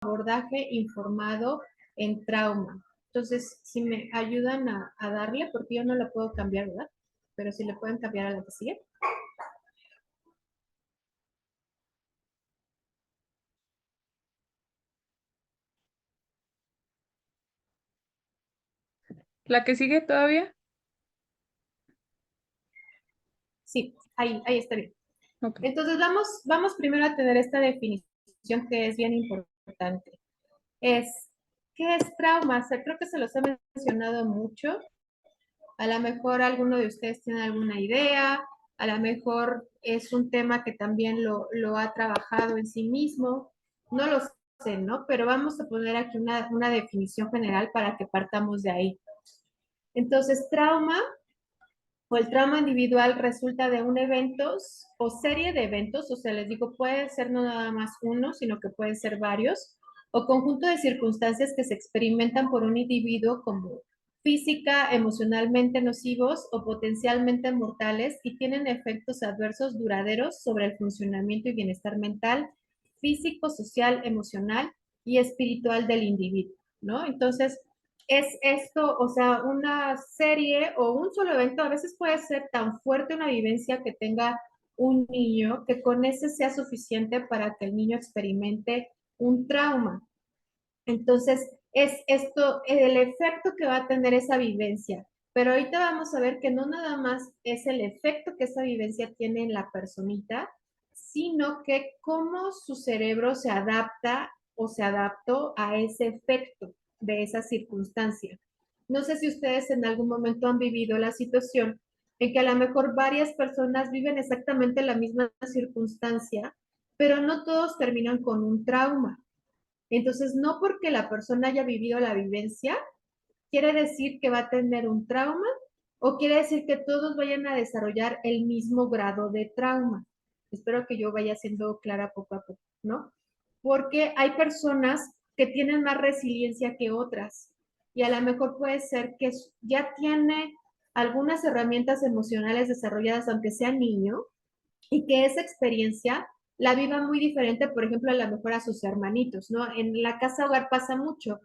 abordaje informado en trauma. Entonces, si me ayudan a darle, porque yo no la puedo cambiar, ¿verdad? Pero si le pueden cambiar a la que sigue. ¿La que sigue todavía? Sí, ahí está bien. Ok. Entonces, vamos primero a tener esta definición que es bien importante. Es, ¿qué es trauma? O sea, creo que se los he mencionado mucho. A lo mejor alguno de ustedes tiene alguna idea, a lo mejor es un tema que también lo ha trabajado en sí mismo, no lo sé, ¿no? Pero vamos a poner aquí una definición general para que partamos de ahí. Entonces, trauma o el trauma individual resulta de un evento o serie de eventos, o sea, les digo, puede ser no nada más uno, sino que pueden ser varios, o conjunto de circunstancias que se experimentan por un individuo como física, emocionalmente nocivos o potencialmente mortales y tienen efectos adversos duraderos sobre el funcionamiento y bienestar mental, físico, social, emocional y espiritual del individuo, ¿no? Entonces, es esto, o sea, una serie o un solo evento, a veces puede ser tan fuerte una vivencia que tenga un niño que con ese sea suficiente para que el niño experimente un trauma. Entonces, es esto, el efecto que va a tener esa vivencia. Pero ahorita vamos a ver que no nada más es el efecto que esa vivencia tiene en la personita, sino que cómo su cerebro se adapta o se adaptó a ese efecto de esa circunstancia. No sé si ustedes en algún momento han vivido la situación en que a lo mejor varias personas viven exactamente la misma circunstancia, pero no todos terminan con un trauma. Entonces, no porque la persona haya vivido la vivencia, quiere decir que va a tener un trauma o quiere decir que todos vayan a desarrollar el mismo grado de trauma. Espero que yo vaya siendo clara poco a poco, ¿no? Porque hay personas que tienen más resiliencia que otras y a lo mejor puede ser que ya tiene algunas herramientas emocionales desarrolladas, aunque sea niño, y que esa experiencia la viva muy diferente, por ejemplo, a lo mejor a sus hermanitos, ¿no? En la casa hogar pasa mucho.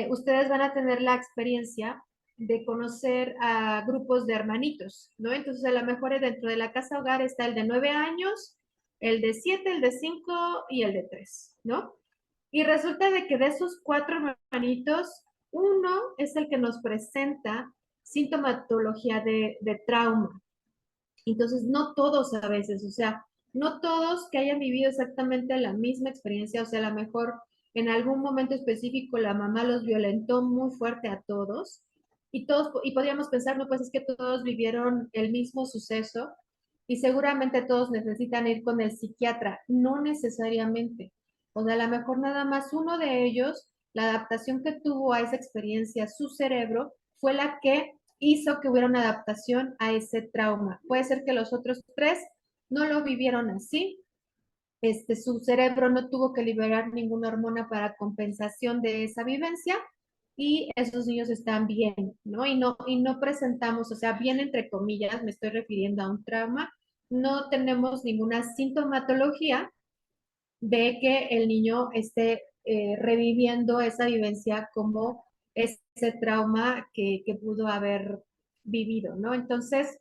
Ustedes van a tener la experiencia de conocer a grupos de hermanitos, ¿no? Entonces, a lo mejor dentro de la casa hogar está el de 9 años, el de 7, el de 5 y el de 3, ¿no? Y resulta de que de esos 4 hermanitos, uno es el que nos presenta sintomatología de trauma. Entonces, no todos a veces, o sea, no todos que hayan vivido exactamente la misma experiencia, o sea, a lo mejor en algún momento específico la mamá los violentó muy fuerte a todos y podríamos pensar, no, pues es que todos vivieron el mismo suceso y seguramente todos necesitan ir con el psiquiatra, no necesariamente. O sea, a lo mejor nada más uno de ellos, la adaptación que tuvo a esa experiencia, su cerebro, fue la que hizo que hubiera una adaptación a ese trauma. Puede ser que los otros tres no lo vivieron así, su cerebro no tuvo que liberar ninguna hormona para compensación de esa vivencia y esos niños están bien, ¿no? Y no presentamos, o sea, bien entre comillas, me estoy refiriendo a un trauma, no tenemos ninguna sintomatología de que el niño esté reviviendo esa vivencia como ese trauma que pudo haber vivido, ¿no? Entonces,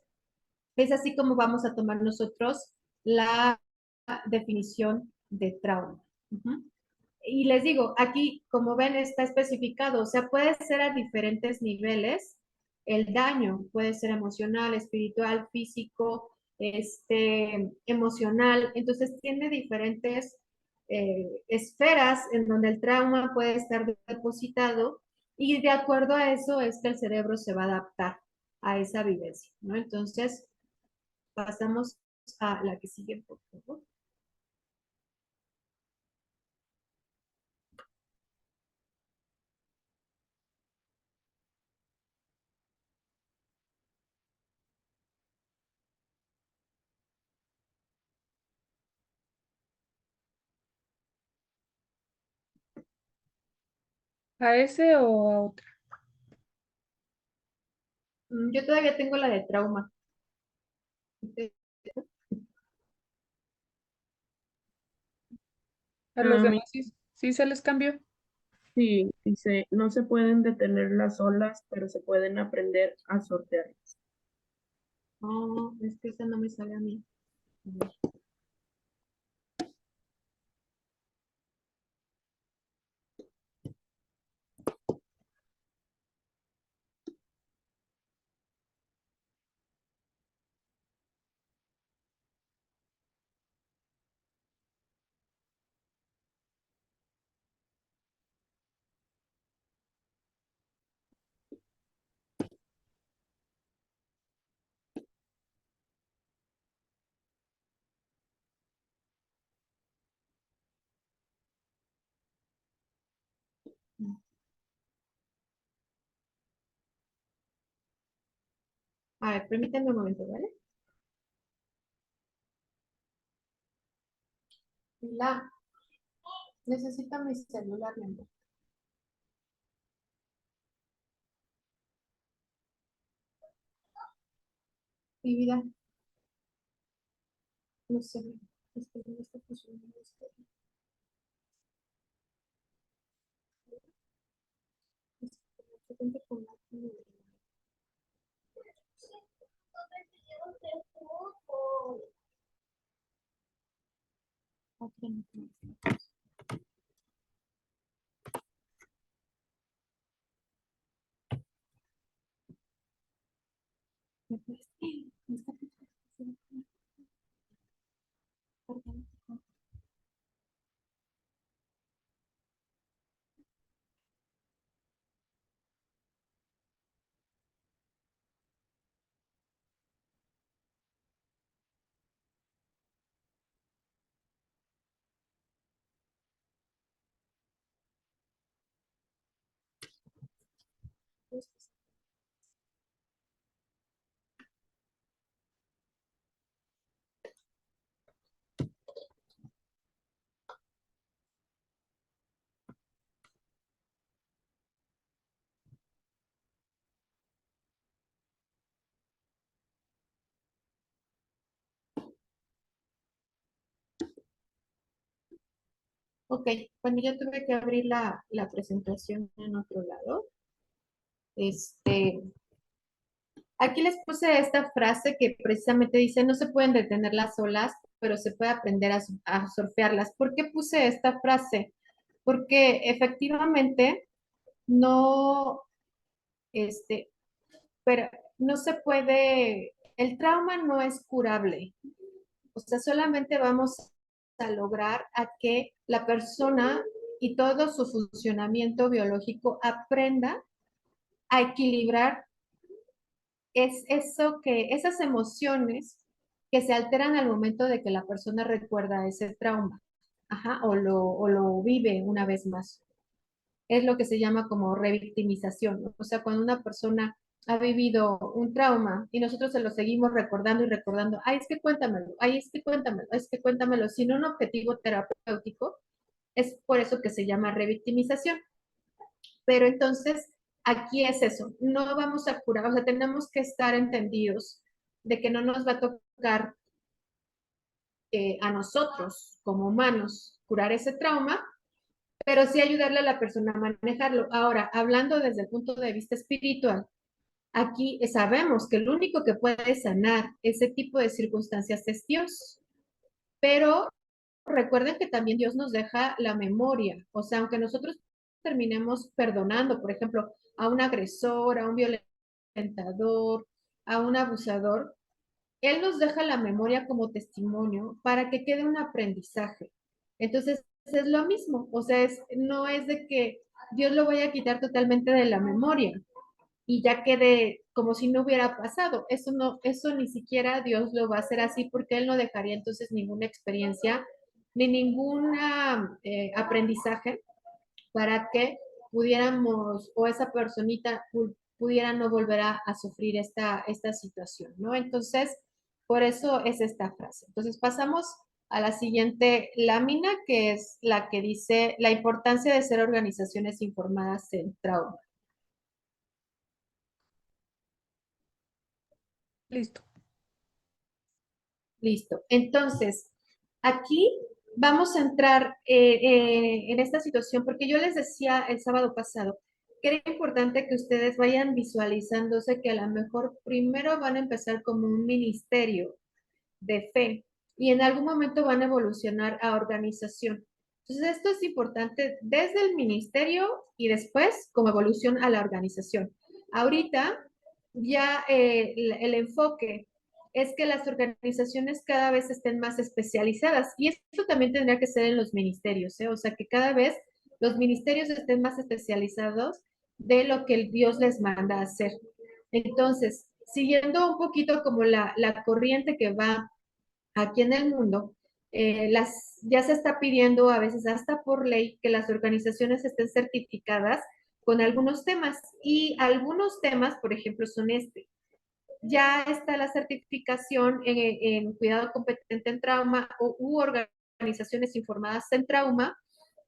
es así como vamos a tomar nosotros la definición de trauma. Uh-huh. Y les digo, aquí, como ven, está especificado, o sea, puede ser a diferentes niveles. El daño puede ser emocional, espiritual, físico, emocional. Entonces, tiene diferentes esferas en donde el trauma puede estar depositado y de acuerdo a eso es que el cerebro se va a adaptar a esa vivencia, ¿no? Entonces, pasamos a la que sigue, por favor. ¿A ese o a otro? Yo todavía tengo la de trauma. ¿A los Ah, demás? ¿Sí se les cambió? Sí, dice, no se pueden detener las olas, pero se pueden aprender a sortearlas. Oh, es que esa no me sale a mí. A ver. A ver, permítanme un momento, ¿vale? La, necesito mi celular, mi amor. Mi vida, no sé, es que no está funcionando esto. Es que no se cuenta con la otra, no tengo. Me parece- me está funcionando. Ok, cuando yo tuve que abrir la presentación en otro lado, este, aquí les puse esta frase que precisamente dice, no se pueden detener las olas, pero se puede aprender a surfearlas. ¿Por qué puse esta frase? Porque efectivamente no, este, pero no se puede, el trauma no es curable. O sea, solamente vamos a lograr a que la persona y todo su funcionamiento biológico aprenda a equilibrar esas emociones que se alteran al momento de que la persona recuerda ese trauma, ajá, o lo vive una vez más. Es lo que se llama como revictimización, ¿no? O sea, cuando una persona ha vivido un trauma y nosotros se lo seguimos recordando y recordando, ay, es que cuéntamelo, ay, es que cuéntamelo, es que cuéntamelo, sin un objetivo terapéutico, es por eso que se llama revictimización. Pero entonces, aquí es eso, no vamos a curar, o sea, tenemos que estar entendidos de que no nos va a tocar a nosotros como humanos curar ese trauma, pero sí ayudarle a la persona a manejarlo. Ahora, hablando desde el punto de vista espiritual, aquí sabemos que el único que puede sanar ese tipo de circunstancias es Dios, pero recuerden que también Dios nos deja la memoria, o sea, aunque nosotros terminemos perdonando, por ejemplo, a un agresor, a un violentador, a un abusador, Él nos deja la memoria como testimonio para que quede un aprendizaje. Entonces, es lo mismo, o sea, no es de que Dios lo vaya a quitar totalmente de la memoria y ya quede como si no hubiera pasado. Eso no, eso ni siquiera Dios lo va a hacer así porque Él no dejaría entonces ninguna experiencia ni ningún aprendizaje para que pudiéramos o esa personita pudiera no volver a sufrir esta situación, ¿no? Entonces, por eso es esta frase. Entonces, pasamos a la siguiente lámina, que es la que dice la importancia de ser organizaciones informadas en trauma. Listo. Listo. Entonces, aquí vamos a entrar en esta situación, porque yo les decía el sábado pasado que era importante que ustedes vayan visualizándose que a lo mejor primero van a empezar como un ministerio de fe y en algún momento van a evolucionar a organización. Entonces, esto es importante desde el ministerio y después como evolución a la organización. Ahorita ya el enfoque es que las organizaciones cada vez estén más especializadas y esto también tendría que ser en los ministerios, ¿eh? O sea, que cada vez los ministerios estén más especializados de lo que el Dios les manda a hacer. Entonces, siguiendo un poquito como la corriente que va aquí en el mundo, ya se está pidiendo a veces hasta por ley que las organizaciones estén certificadas con algunos temas y algunos temas, por ejemplo, son este. Ya está la certificación en cuidado competente en trauma u organizaciones informadas en trauma.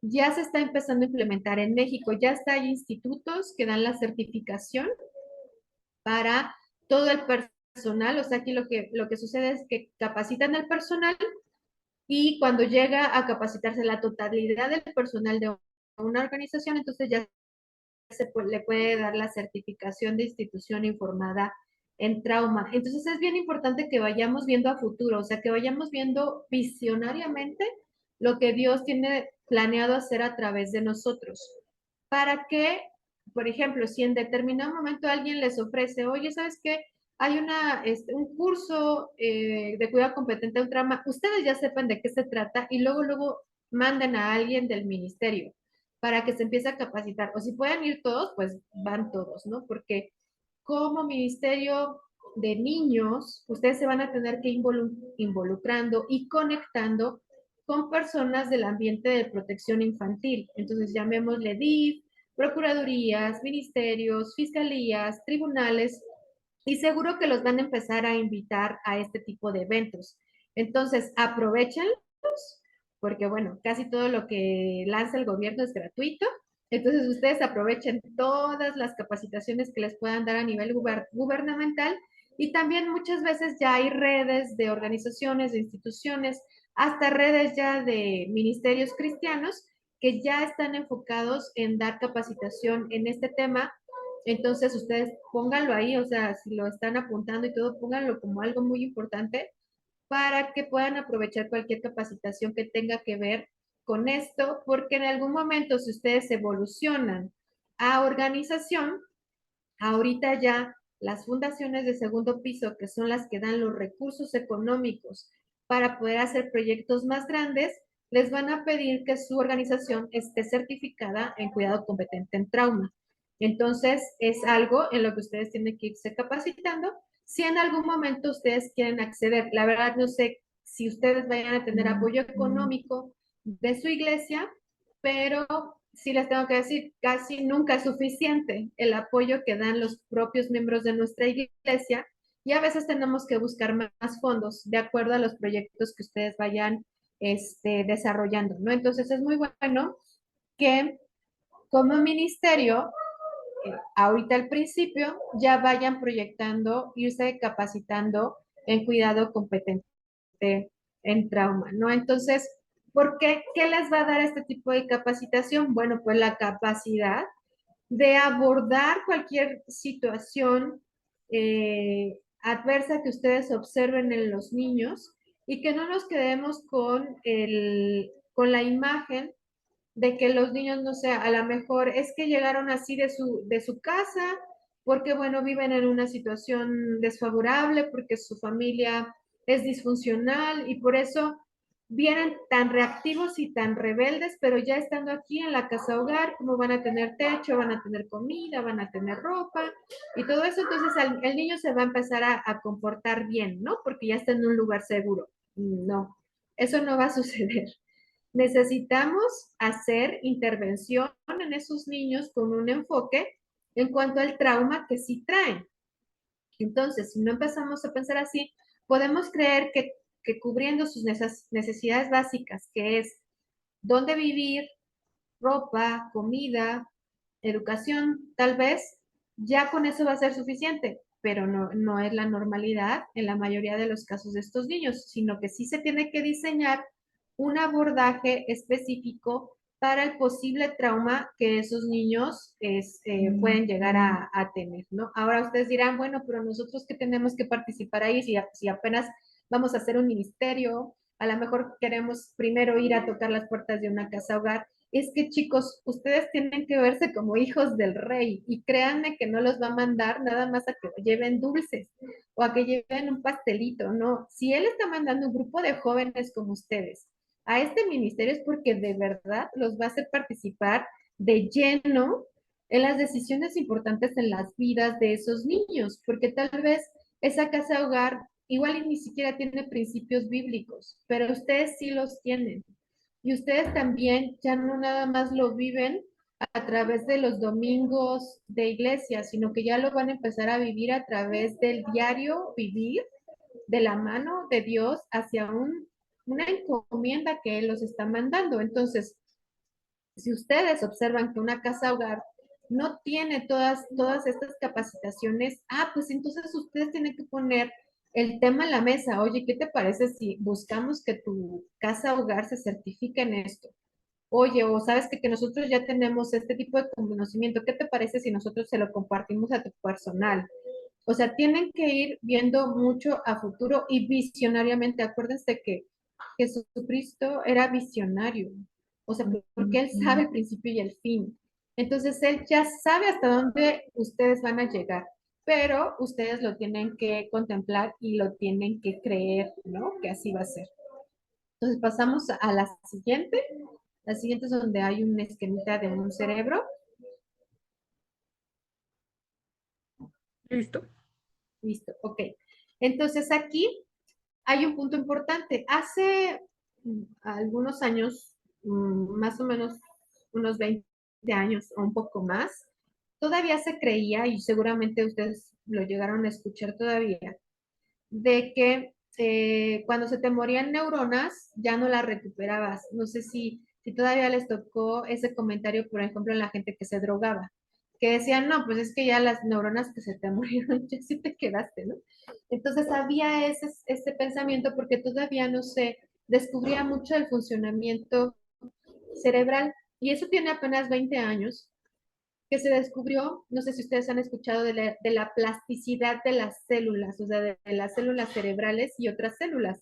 Ya se está empezando a implementar en México. Ya está, hay institutos que dan la certificación para todo el personal. O sea, aquí lo que sucede es que capacitan al personal y cuando llega a capacitarse la totalidad del personal de una organización, entonces ya le puede dar la certificación de institución informada en trauma. Entonces es bien importante que vayamos viendo a futuro, o sea, que vayamos viendo visionariamente lo que Dios tiene planeado hacer a través de nosotros. Para que, por ejemplo, si en determinado momento alguien les ofrece, oye, ¿sabes qué? Hay un curso de cuidado competente en trauma, ustedes ya sepan de qué se trata y luego manden a alguien del ministerio para que se empiece a capacitar. O si pueden ir todos, pues van todos, ¿no? Porque como ministerio de niños, ustedes se van a tener que involucrando y conectando con personas del ambiente de protección infantil. Entonces, llamémosle DIF, procuradurías, ministerios, fiscalías, tribunales, y seguro que los van a empezar a invitar a este tipo de eventos. Entonces, aprovechenlos, porque bueno, casi todo lo que lanza el gobierno es gratuito. Entonces, ustedes aprovechen todas las capacitaciones que les puedan dar a nivel gubernamental y también muchas veces ya hay redes de organizaciones, de instituciones, hasta redes ya de ministerios cristianos que ya están enfocados en dar capacitación en este tema. Entonces, ustedes pónganlo ahí, o sea, si lo están apuntando y todo, pónganlo como algo muy importante para que puedan aprovechar cualquier capacitación que tenga que ver con esto, porque en algún momento, si ustedes evolucionan a organización, ahorita ya las fundaciones de segundo piso, que son las que dan los recursos económicos para poder hacer proyectos más grandes, les van a pedir que su organización esté certificada en cuidado competente en trauma. Entonces, es algo en lo que ustedes tienen que irse capacitando. Si en algún momento ustedes quieren acceder, la verdad no sé si ustedes vayan a tener apoyo económico de su iglesia, pero sí les tengo que decir, casi nunca es suficiente el apoyo que dan los propios miembros de nuestra iglesia y a veces tenemos que buscar más fondos de acuerdo a los proyectos que ustedes vayan desarrollando, ¿no? Entonces es muy bueno que como ministerio, ahorita al principio, ya vayan proyectando, irse capacitando en cuidado competente en trauma, ¿no? Entonces, ¿por qué? ¿Qué les va a dar este tipo de capacitación? Bueno, pues la capacidad de abordar cualquier situación adversa que ustedes observen en los niños y que no nos quedemos con la imagen de que los niños, no sé, a lo mejor es que llegaron así de su casa, porque, bueno, viven en una situación desfavorable, porque su familia es disfuncional y por eso vienen tan reactivos y tan rebeldes, pero ya estando aquí en la casa hogar, como van a tener techo, van a tener comida, van a tener ropa y todo eso, entonces el niño se va a empezar a comportar bien, ¿no? Porque ya está en un lugar seguro. No, eso no va a suceder. Necesitamos hacer intervención en esos niños con un enfoque en cuanto al trauma que sí traen. Entonces, si no empezamos a pensar así, podemos creer que cubriendo sus necesidades básicas, que es dónde vivir, ropa, comida, educación, tal vez, ya con eso va a ser suficiente, pero no es la normalidad en la mayoría de los casos de estos niños, sino que sí se tiene que diseñar un abordaje específico para el posible trauma que esos niños pueden llegar a tener, ¿no? Ahora ustedes dirán, bueno, pero nosotros que tenemos que participar ahí, si apenas vamos a hacer un ministerio, a lo mejor queremos primero ir a tocar las puertas de una casa hogar. Es que chicos, ustedes tienen que verse como hijos del rey y créanme que no los va a mandar nada más a que lleven dulces o a que lleven un pastelito, no. Si él está mandando un grupo de jóvenes como ustedes a este ministerio es porque de verdad los va a hacer participar de lleno en las decisiones importantes en las vidas de esos niños, porque tal vez esa casa hogar igual y ni siquiera tiene principios bíblicos, pero ustedes sí los tienen. Y ustedes también ya no nada más lo viven a través de los domingos de iglesia, sino que ya lo van a empezar a vivir a través del diario vivir de la mano de Dios hacia una encomienda que Él los está mandando. Entonces, si ustedes observan que una casa hogar no tiene todas estas capacitaciones, pues entonces ustedes tienen que poner el tema en la mesa. Oye, ¿qué te parece si buscamos que tu casa hogar se certifique en esto? Oye, o sabes que nosotros ya tenemos este tipo de conocimiento, ¿qué te parece si nosotros se lo compartimos a tu personal? O sea, tienen que ir viendo mucho a futuro y visionariamente. Acuérdense que Jesucristo era visionario, o sea, porque Él sabe el principio y el fin. Entonces, Él ya sabe hasta dónde ustedes van a llegar, pero ustedes lo tienen que contemplar y lo tienen que creer, ¿no? Que así va a ser. Entonces, pasamos a la siguiente. La siguiente es donde hay un esquemita de un cerebro. Listo. Listo, ok. Entonces, aquí hay un punto importante. Hace algunos años, más o menos unos 20 años o un poco más, todavía se creía, y seguramente ustedes lo llegaron a escuchar todavía, de que cuando se te morían neuronas ya no las recuperabas. No sé si todavía les tocó ese comentario, por ejemplo, en la gente que se drogaba, que decían, no, pues es que ya las neuronas que se te murieron, ya sí te quedaste, ¿no? Entonces había ese pensamiento porque todavía no se descubría mucho el funcionamiento cerebral y eso tiene apenas 20 años que se descubrió, no sé si ustedes han escuchado de la plasticidad de las células, o sea, de las células cerebrales y otras células.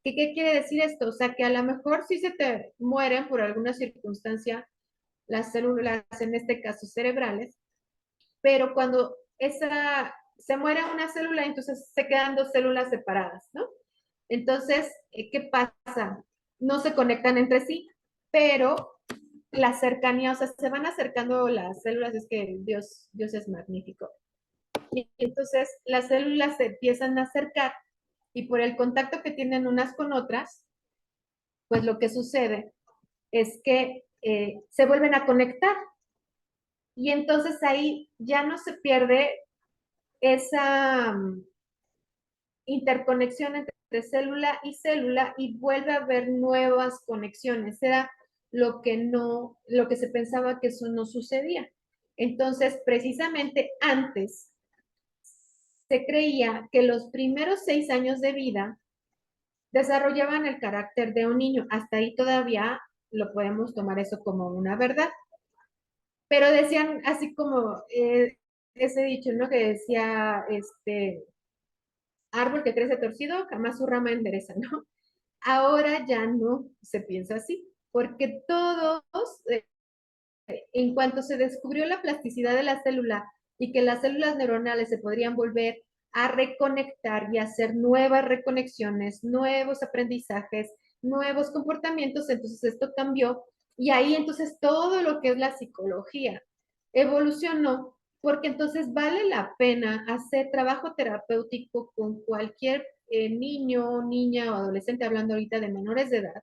¿Qué quiere decir esto? O sea, que a lo mejor si se te mueren por alguna circunstancia las células, en este caso cerebrales, pero cuando se muere una célula, entonces se quedan dos células separadas, ¿no? Entonces, ¿qué pasa? No se conectan entre sí, pero la cercanía, o sea, se van acercando las células, es que Dios es magnífico. Y entonces las células se empiezan a acercar y por el contacto que tienen unas con otras, pues lo que sucede es que se vuelven a conectar y entonces ahí ya no se pierde esa interconexión entre célula y célula y vuelve a haber nuevas conexiones. Era lo que se pensaba que eso no sucedía. Entonces, precisamente antes se creía que los primeros 6 años de vida desarrollaban el carácter de un niño. Hasta ahí todavía lo podemos tomar eso como una verdad. Pero decían así como ese dicho, ¿no? Que decía, árbol que crece torcido, jamás su rama endereza, ¿no? Ahora ya no se piensa así, porque todos, en cuanto se descubrió la plasticidad de la célula y que las células neuronales se podrían volver a reconectar y hacer nuevas reconexiones, nuevos aprendizajes, nuevos comportamientos, entonces esto cambió y ahí entonces todo lo que es la psicología evolucionó porque entonces vale la pena hacer trabajo terapéutico con cualquier niño, niña o adolescente, hablando ahorita de menores de edad,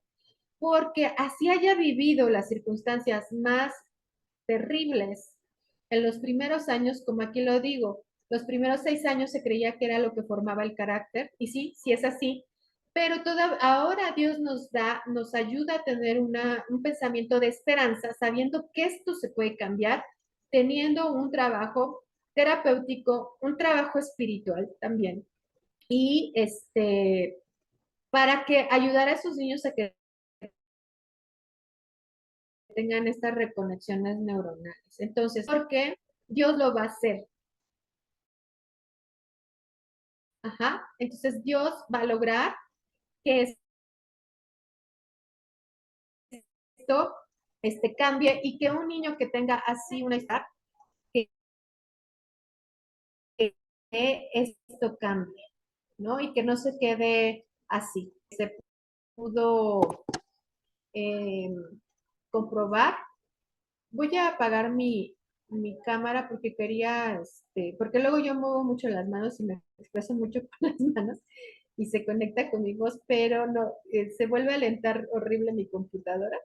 porque así haya vivido las circunstancias más terribles en los primeros años, como aquí lo digo, los primeros 6 años se creía que era lo que formaba el carácter, y sí, sí es así, pero ahora Dios nos ayuda a tener un pensamiento de esperanza, sabiendo que esto se puede cambiar, teniendo un trabajo terapéutico, un trabajo espiritual también, y para que ayudar a esos niños a que tengan estas reconexiones neuronales. Entonces, ¿por qué Dios lo va a hacer? Ajá. Entonces, Dios va a lograr que esto cambie y que un niño que tenga así una edad, que esto cambie, ¿no? Y que no se quede así. Se pudo eh, comprobar. Voy a apagar mi cámara porque quería, porque luego yo muevo mucho las manos y me expreso mucho con las manos y se conecta con mi voz, pero no, se vuelve a alentar horrible mi computadora,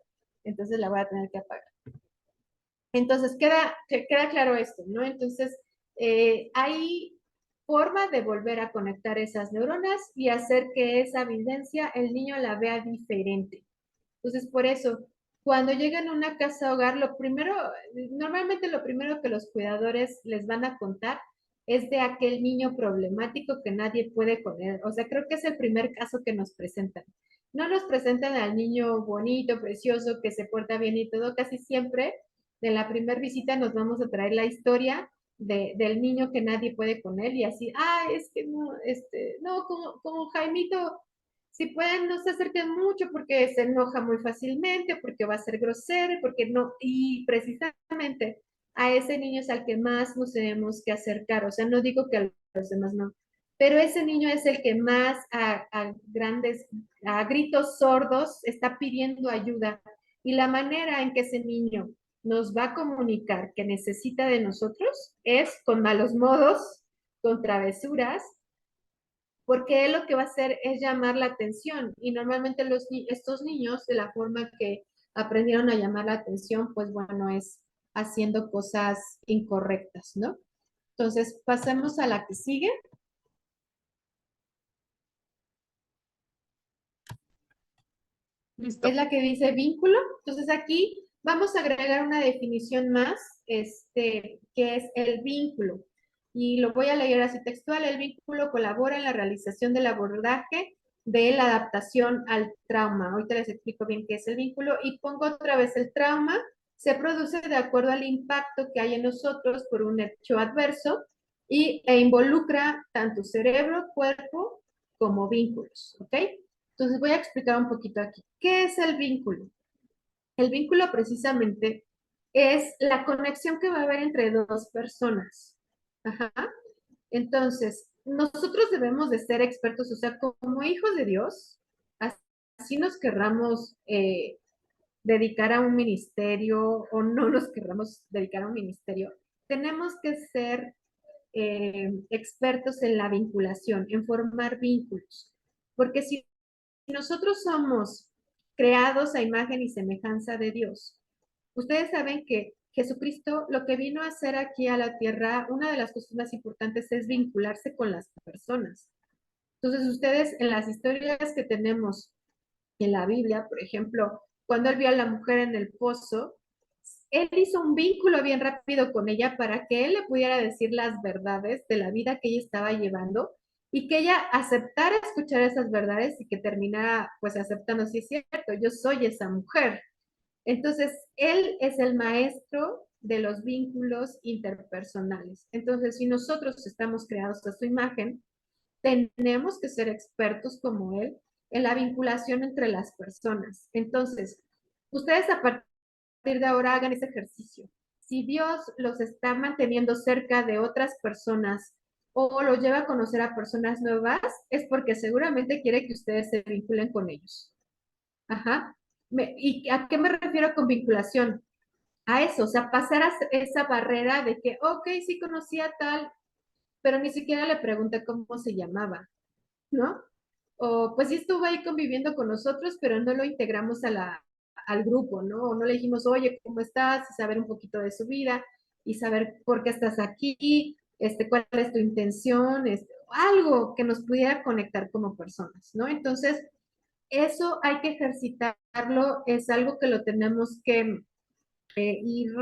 entonces la voy a tener que apagar. Entonces, queda claro esto, ¿no? Entonces, hay forma de volver a conectar esas neuronas y hacer que esa evidencia el niño la vea diferente. Entonces, por eso, cuando llegan a una casa hogar, normalmente lo primero que los cuidadores les van a contar es de aquel niño problemático que nadie puede con él. O sea, creo que es el primer caso que nos presentan. No nos presentan al niño bonito, precioso, que se porta bien y todo. Casi siempre de la primera visita nos vamos a traer la historia del niño que nadie puede con él y así, es que no, no, como Jaimito, si pueden, no se acerquen mucho porque se enoja muy fácilmente, porque va a ser grosero, porque no, y precisamente a ese niño es al que más nos tenemos que acercar. O sea, no digo que a los demás no, pero ese niño es el que más a gritos sordos está pidiendo ayuda. Y la manera en que ese niño nos va a comunicar que necesita de nosotros es con malos modos, con travesuras, porque él lo que va a hacer es llamar la atención y normalmente estos niños de la forma que aprendieron a llamar la atención, pues bueno, es haciendo cosas incorrectas, ¿no? Entonces, pasemos a la que sigue. Listo. Es la que dice vínculo. Entonces aquí vamos a agregar una definición más, que es el vínculo. Y lo voy a leer así textual. El vínculo colabora en la realización del abordaje de la adaptación al trauma. Ahorita les explico bien qué es el vínculo y pongo otra vez el trauma. Se produce de acuerdo al impacto que hay en nosotros por un hecho adverso e involucra tanto cerebro, cuerpo como vínculos, ¿ok? Entonces voy a explicar un poquito aquí. ¿Qué es el vínculo? El vínculo precisamente es la conexión que va a haber entre dos personas. Ajá. Entonces, nosotros debemos de ser expertos, o sea, como hijos de Dios, así nos querramos dedicar a un ministerio o no nos querramos dedicar a un ministerio, tenemos que ser expertos en la vinculación, en formar vínculos. Porque si nosotros somos creados a imagen y semejanza de Dios, ustedes saben que Jesucristo lo que vino a hacer aquí a la tierra, una de las cosas más importantes es vincularse con las personas. Entonces, ustedes en las historias que tenemos en la Biblia, por ejemplo, cuando él vio a la mujer en el pozo, él hizo un vínculo bien rápido con ella para que él le pudiera decir las verdades de la vida que ella estaba llevando y que ella aceptara escuchar esas verdades y que terminara pues aceptando, sí es cierto, yo soy esa mujer. Entonces, él es el maestro de los vínculos interpersonales. Entonces, si nosotros estamos creados a su imagen, tenemos que ser expertos como él en la vinculación entre las personas. Entonces, ustedes a partir de ahora hagan ese ejercicio. Si Dios los está manteniendo cerca de otras personas o los lleva a conocer a personas nuevas, es porque seguramente quiere que ustedes se vinculen con ellos. Ajá. ¿Y a qué me refiero con vinculación? A eso, o sea, pasar a esa barrera de que, ok, sí conocía tal, pero ni siquiera le pregunté cómo se llamaba, ¿no? O pues sí estuvo ahí conviviendo con nosotros, pero no lo integramos al grupo, ¿no? O no le dijimos, oye, ¿cómo estás? Y saber un poquito de su vida y saber por qué estás aquí, cuál es tu intención, algo que nos pudiera conectar como personas, ¿no? Entonces, eso hay que ejercitarlo, es algo que lo tenemos que ir,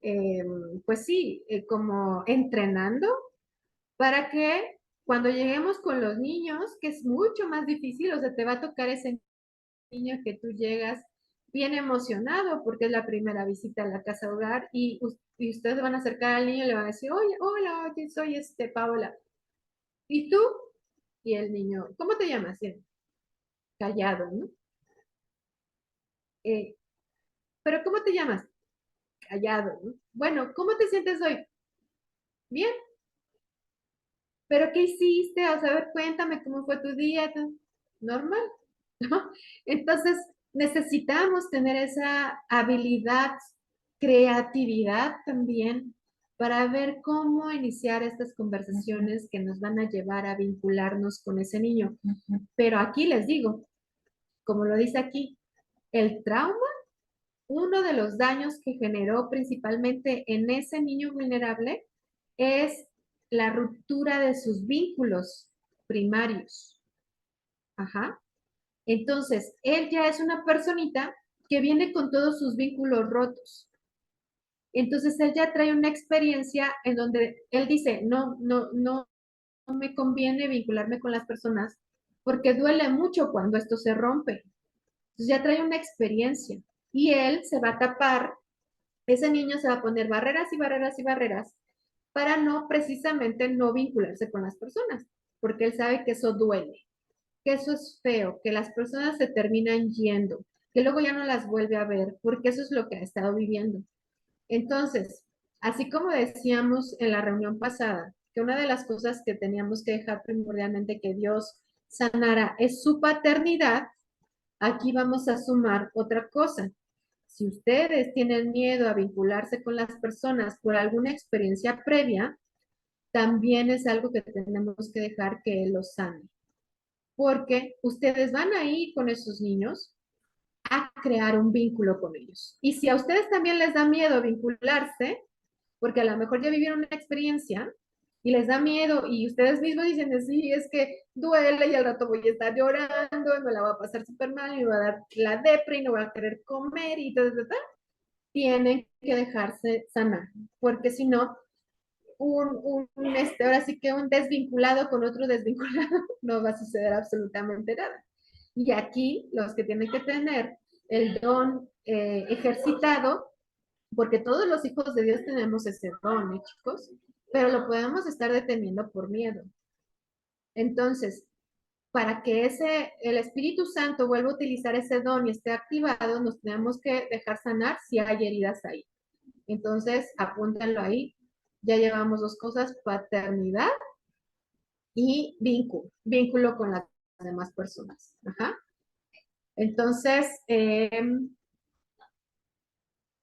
eh, pues sí, como entrenando para que cuando lleguemos con los niños, que es mucho más difícil, o sea, te va a tocar ese niño que tú llegas bien emocionado porque es la primera visita a la casa hogar y ustedes van a acercar al niño y le van a decir, oye, hola, oye, soy Paola. ¿Y tú? Y el niño, ¿cómo te llamas? Y él, callado, ¿no? Eh, ¿Pero cómo te llamas? Callado, ¿no? Bueno, ¿cómo te sientes hoy? Bien. ¿Pero qué hiciste? O sea, a ver, cuéntame cómo fue tu día. Normal, ¿no? Entonces, necesitamos tener esa habilidad, creatividad también para ver cómo iniciar estas conversaciones que nos van a llevar a vincularnos con ese niño. Pero aquí les digo, como lo dice aquí, el trauma, uno de los daños que generó principalmente en ese niño vulnerable es la ruptura de sus vínculos primarios. Ajá. Entonces, él ya es una personita que viene con todos sus vínculos rotos. Entonces, él ya trae una experiencia en donde él dice, no me conviene vincularme con las personas porque duele mucho cuando esto se rompe. Entonces, ya trae una experiencia y él se va a tapar, ese niño se va a poner barreras y barreras y barreras para no precisamente no vincularse con las personas, porque él sabe que eso duele, que eso es feo, que las personas se terminan yendo, que luego ya no las vuelve a ver, porque eso es lo que ha estado viviendo. Entonces, así como decíamos en la reunión pasada, que una de las cosas que teníamos que dejar primordialmente que Dios sanara es su paternidad, aquí vamos a sumar otra cosa. Si ustedes tienen miedo a vincularse con las personas por alguna experiencia previa, también es algo que tenemos que dejar que Él los sane. Porque ustedes van a ir con esos niños a crear un vínculo con ellos. Y si a ustedes también les da miedo vincularse, porque a lo mejor ya vivieron una experiencia y les da miedo y ustedes mismos dicen, sí, es que duele y al rato voy a estar llorando y me la voy a pasar súper mal y me va a dar la depre y no voy a querer comer y todo, tienen que dejarse sanar, porque si no, ahora sí que un desvinculado con otro desvinculado no va a suceder absolutamente nada. Y aquí los que tienen que tener el don ejercitado, porque todos los hijos de Dios tenemos ese don, chicos? Pero lo podemos estar deteniendo por miedo. Entonces, para que el Espíritu Santo vuelva a utilizar ese don y esté activado, nos tenemos que dejar sanar si hay heridas ahí. Entonces, apúntenlo ahí. Ya llevamos dos cosas, paternidad y vínculo con las demás personas. Ajá. Entonces,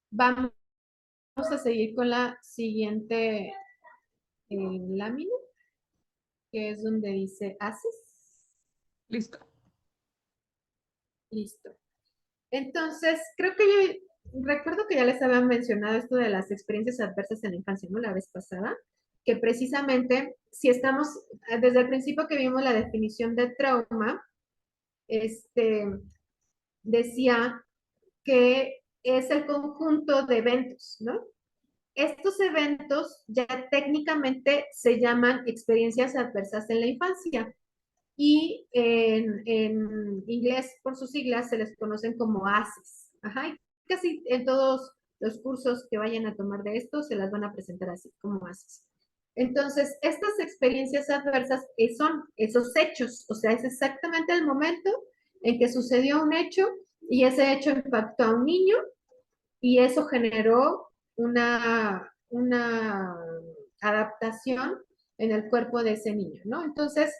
vamos a seguir con la siguiente lámina, que es donde dice haces. Listo. Listo. Entonces, creo que recuerdo que ya les había mencionado esto de las experiencias adversas en la infancia, ¿no? La vez pasada, que precisamente, si estamos, desde el principio que vimos la definición de trauma, decía que es el conjunto de eventos, ¿no? Estos eventos ya técnicamente se llaman experiencias adversas en la infancia y en inglés, por sus siglas, se les conocen como ACEs. Ajá, y casi en todos los cursos que vayan a tomar de esto se las van a presentar así, como ACEs. Entonces, estas experiencias adversas son esos hechos, o sea, es exactamente el momento en que sucedió un hecho y ese hecho impactó a un niño y eso generó una adaptación en el cuerpo de ese niño, ¿no? Entonces,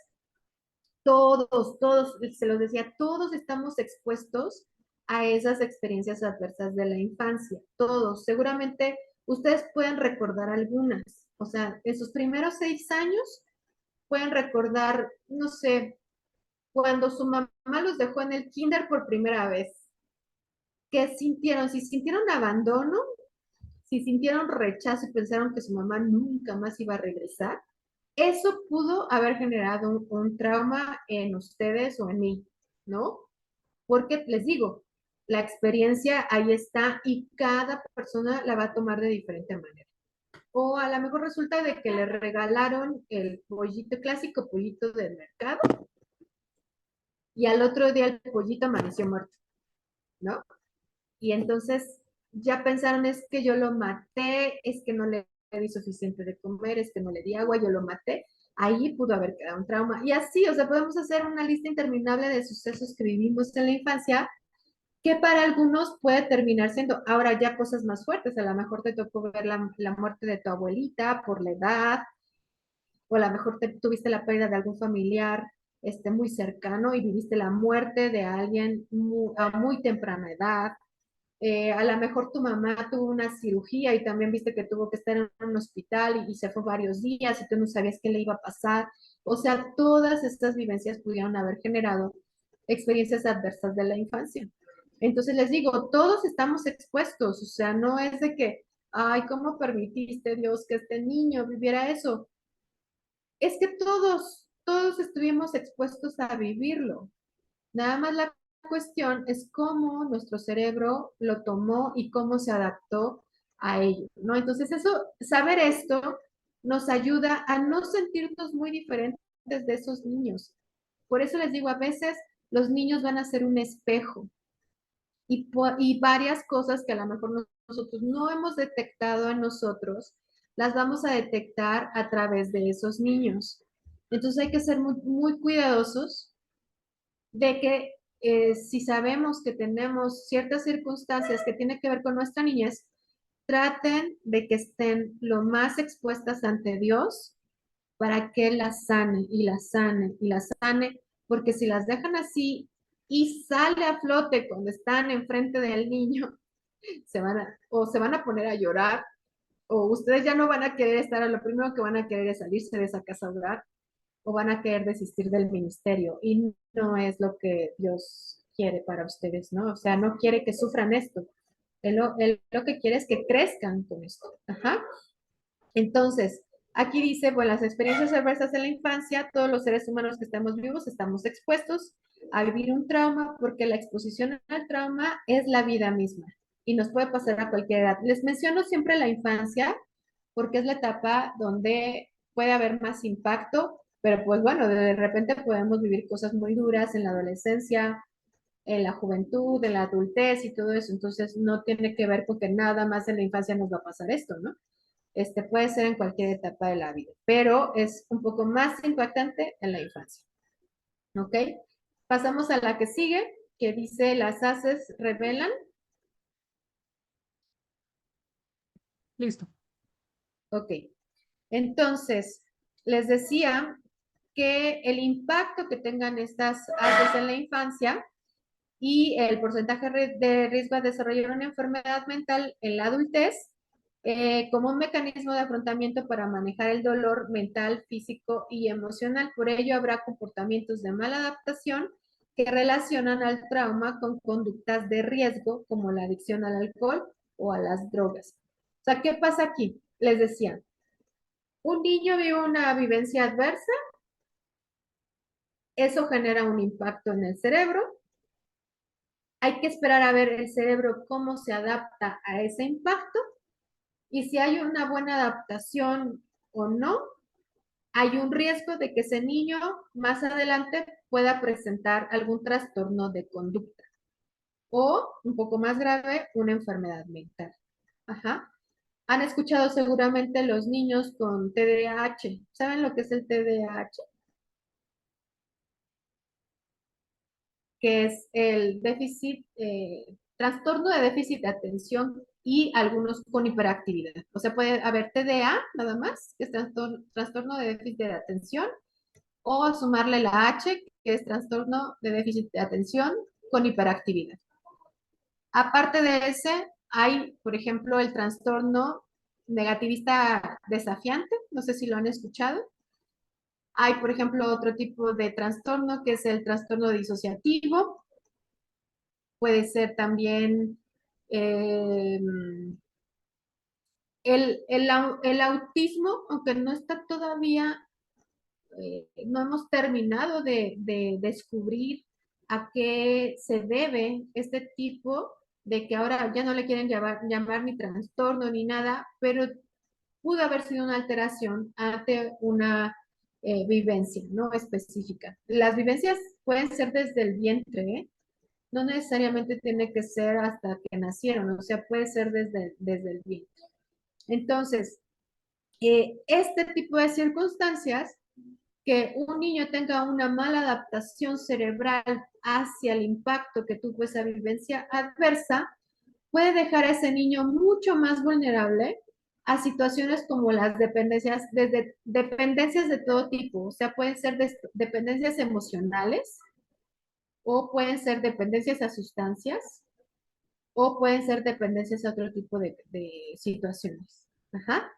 todos, se los decía, todos estamos expuestos a esas experiencias adversas de la infancia, todos. Seguramente ustedes pueden recordar algunas, o sea, en sus primeros 6 años pueden recordar, no sé, cuando su mamá los dejó en el kinder por primera vez. ¿Qué sintieron? Si sintieron abandono, si sintieron rechazo y pensaron que su mamá nunca más iba a regresar, eso pudo haber generado un trauma en ustedes o en mí, ¿no? Porque les digo, la experiencia ahí está y cada persona la va a tomar de diferente manera. O a lo mejor resulta de que le regalaron el pollito clásico, pollito del mercado, y al otro día el pollito amaneció muerto, ¿no? Y entonces ya pensaron, es que yo lo maté, es que no le di suficiente de comer, es que no le di agua, yo lo maté. Ahí pudo haber quedado un trauma. Y así, o sea, podemos hacer una lista interminable de sucesos que vivimos en la infancia, que para algunos puede terminar siendo ahora ya cosas más fuertes. A lo mejor te tocó ver la muerte de tu abuelita por la edad, o a lo mejor tuviste la pérdida de algún familiar muy cercano y viviste la muerte de alguien a muy temprana edad. A lo mejor tu mamá tuvo una cirugía y también viste que tuvo que estar en un hospital y se fue varios días y tú no sabías qué le iba a pasar. O sea, todas estas vivencias pudieron haber generado experiencias adversas de la infancia. Entonces les digo, todos estamos expuestos, o sea, no es de que, ay, ¿cómo permitiste, Dios, que este niño viviera eso? Es que todos estuvimos expuestos a vivirlo. Nada más la cuestión es cómo nuestro cerebro lo tomó y cómo se adaptó a ello, ¿no? Entonces saber esto nos ayuda a no sentirnos muy diferentes de esos niños. Por eso les digo, a veces los niños van a ser un espejo y varias cosas que a lo mejor nosotros no hemos detectado en nosotros, las vamos a detectar a través de esos niños. Entonces hay que ser muy, muy cuidadosos de que si sabemos que tenemos ciertas circunstancias que tienen que ver con nuestra niñez, traten de que estén lo más expuestas ante Dios para que las sane y las sane y las sane, porque si las dejan así y sale a flote cuando están enfrente del niño, se van a poner a llorar, o ustedes ya no van a querer estar, lo primero que van a querer es salirse de esa casa a orar, o van a querer desistir del ministerio, y no es lo que Dios quiere para ustedes, ¿no? O sea, no quiere que sufran esto. Él lo que quiere es que crezcan con esto. Ajá. Entonces, aquí dice, bueno, las experiencias adversas en la infancia, todos los seres humanos que estamos vivos estamos expuestos a vivir un trauma, porque la exposición al trauma es la vida misma y nos puede pasar a cualquier edad. Les menciono siempre la infancia porque es la etapa donde puede haber más impacto, pero pues bueno, de repente podemos vivir cosas muy duras en la adolescencia, en la juventud, en la adultez y todo eso. Entonces no tiene que ver con que nada más en la infancia nos va a pasar esto, ¿no? Puede ser en cualquier etapa de la vida, pero es un poco más impactante en la infancia. ¿Ok? Pasamos a la que sigue, que dice las haces revelan. Listo. Ok. Entonces, les decía que el impacto que tengan estas haces en la infancia y el porcentaje de riesgo de desarrollar una enfermedad mental en la adultez, como un mecanismo de afrontamiento para manejar el dolor mental, físico y emocional. Por ello, habrá comportamientos de mala adaptación que relacionan al trauma con conductas de riesgo, como la adicción al alcohol o a las drogas. O sea, ¿qué pasa aquí? Les decía, un niño vive una vivencia adversa, eso genera un impacto en el cerebro. Hay que esperar a ver el cerebro cómo se adapta a ese impacto y si hay una buena adaptación o no, hay un riesgo de que ese niño más adelante pueda presentar algún trastorno de conducta o, un poco más grave, una enfermedad mental. Ajá. Han escuchado seguramente los niños con TDAH. ¿Saben lo que es el TDAH? Que es el déficit, trastorno de déficit de atención y algunos con hiperactividad. O sea, puede haber TDA nada más, que es trastorno de déficit de atención, o sumarle la H, que es trastorno de déficit de atención con hiperactividad. Aparte de ese, hay, por ejemplo, el trastorno negativista desafiante, no sé si lo han escuchado. Hay, por ejemplo, otro tipo de trastorno que es el trastorno disociativo. Puede ser también eh, el autismo, aunque no está todavía, no hemos terminado de descubrir a qué se debe este tipo de que ahora ya no le quieren llamar ni trastorno ni nada, pero pudo haber sido una alteración ante una vivencia no específica. Las vivencias pueden ser desde el vientre, ¿eh? No necesariamente tiene que ser hasta que nacieron, o sea, puede ser desde el vientre. Entonces, este tipo de circunstancias, que un niño tenga una mala adaptación cerebral hacia el impacto que tuvo esa vivencia adversa, puede dejar a ese niño mucho más vulnerable a situaciones como las dependencias, desde dependencias de todo tipo, o sea, pueden ser dependencias emocionales o pueden ser dependencias a sustancias o pueden ser dependencias a otro tipo de situaciones. Ajá.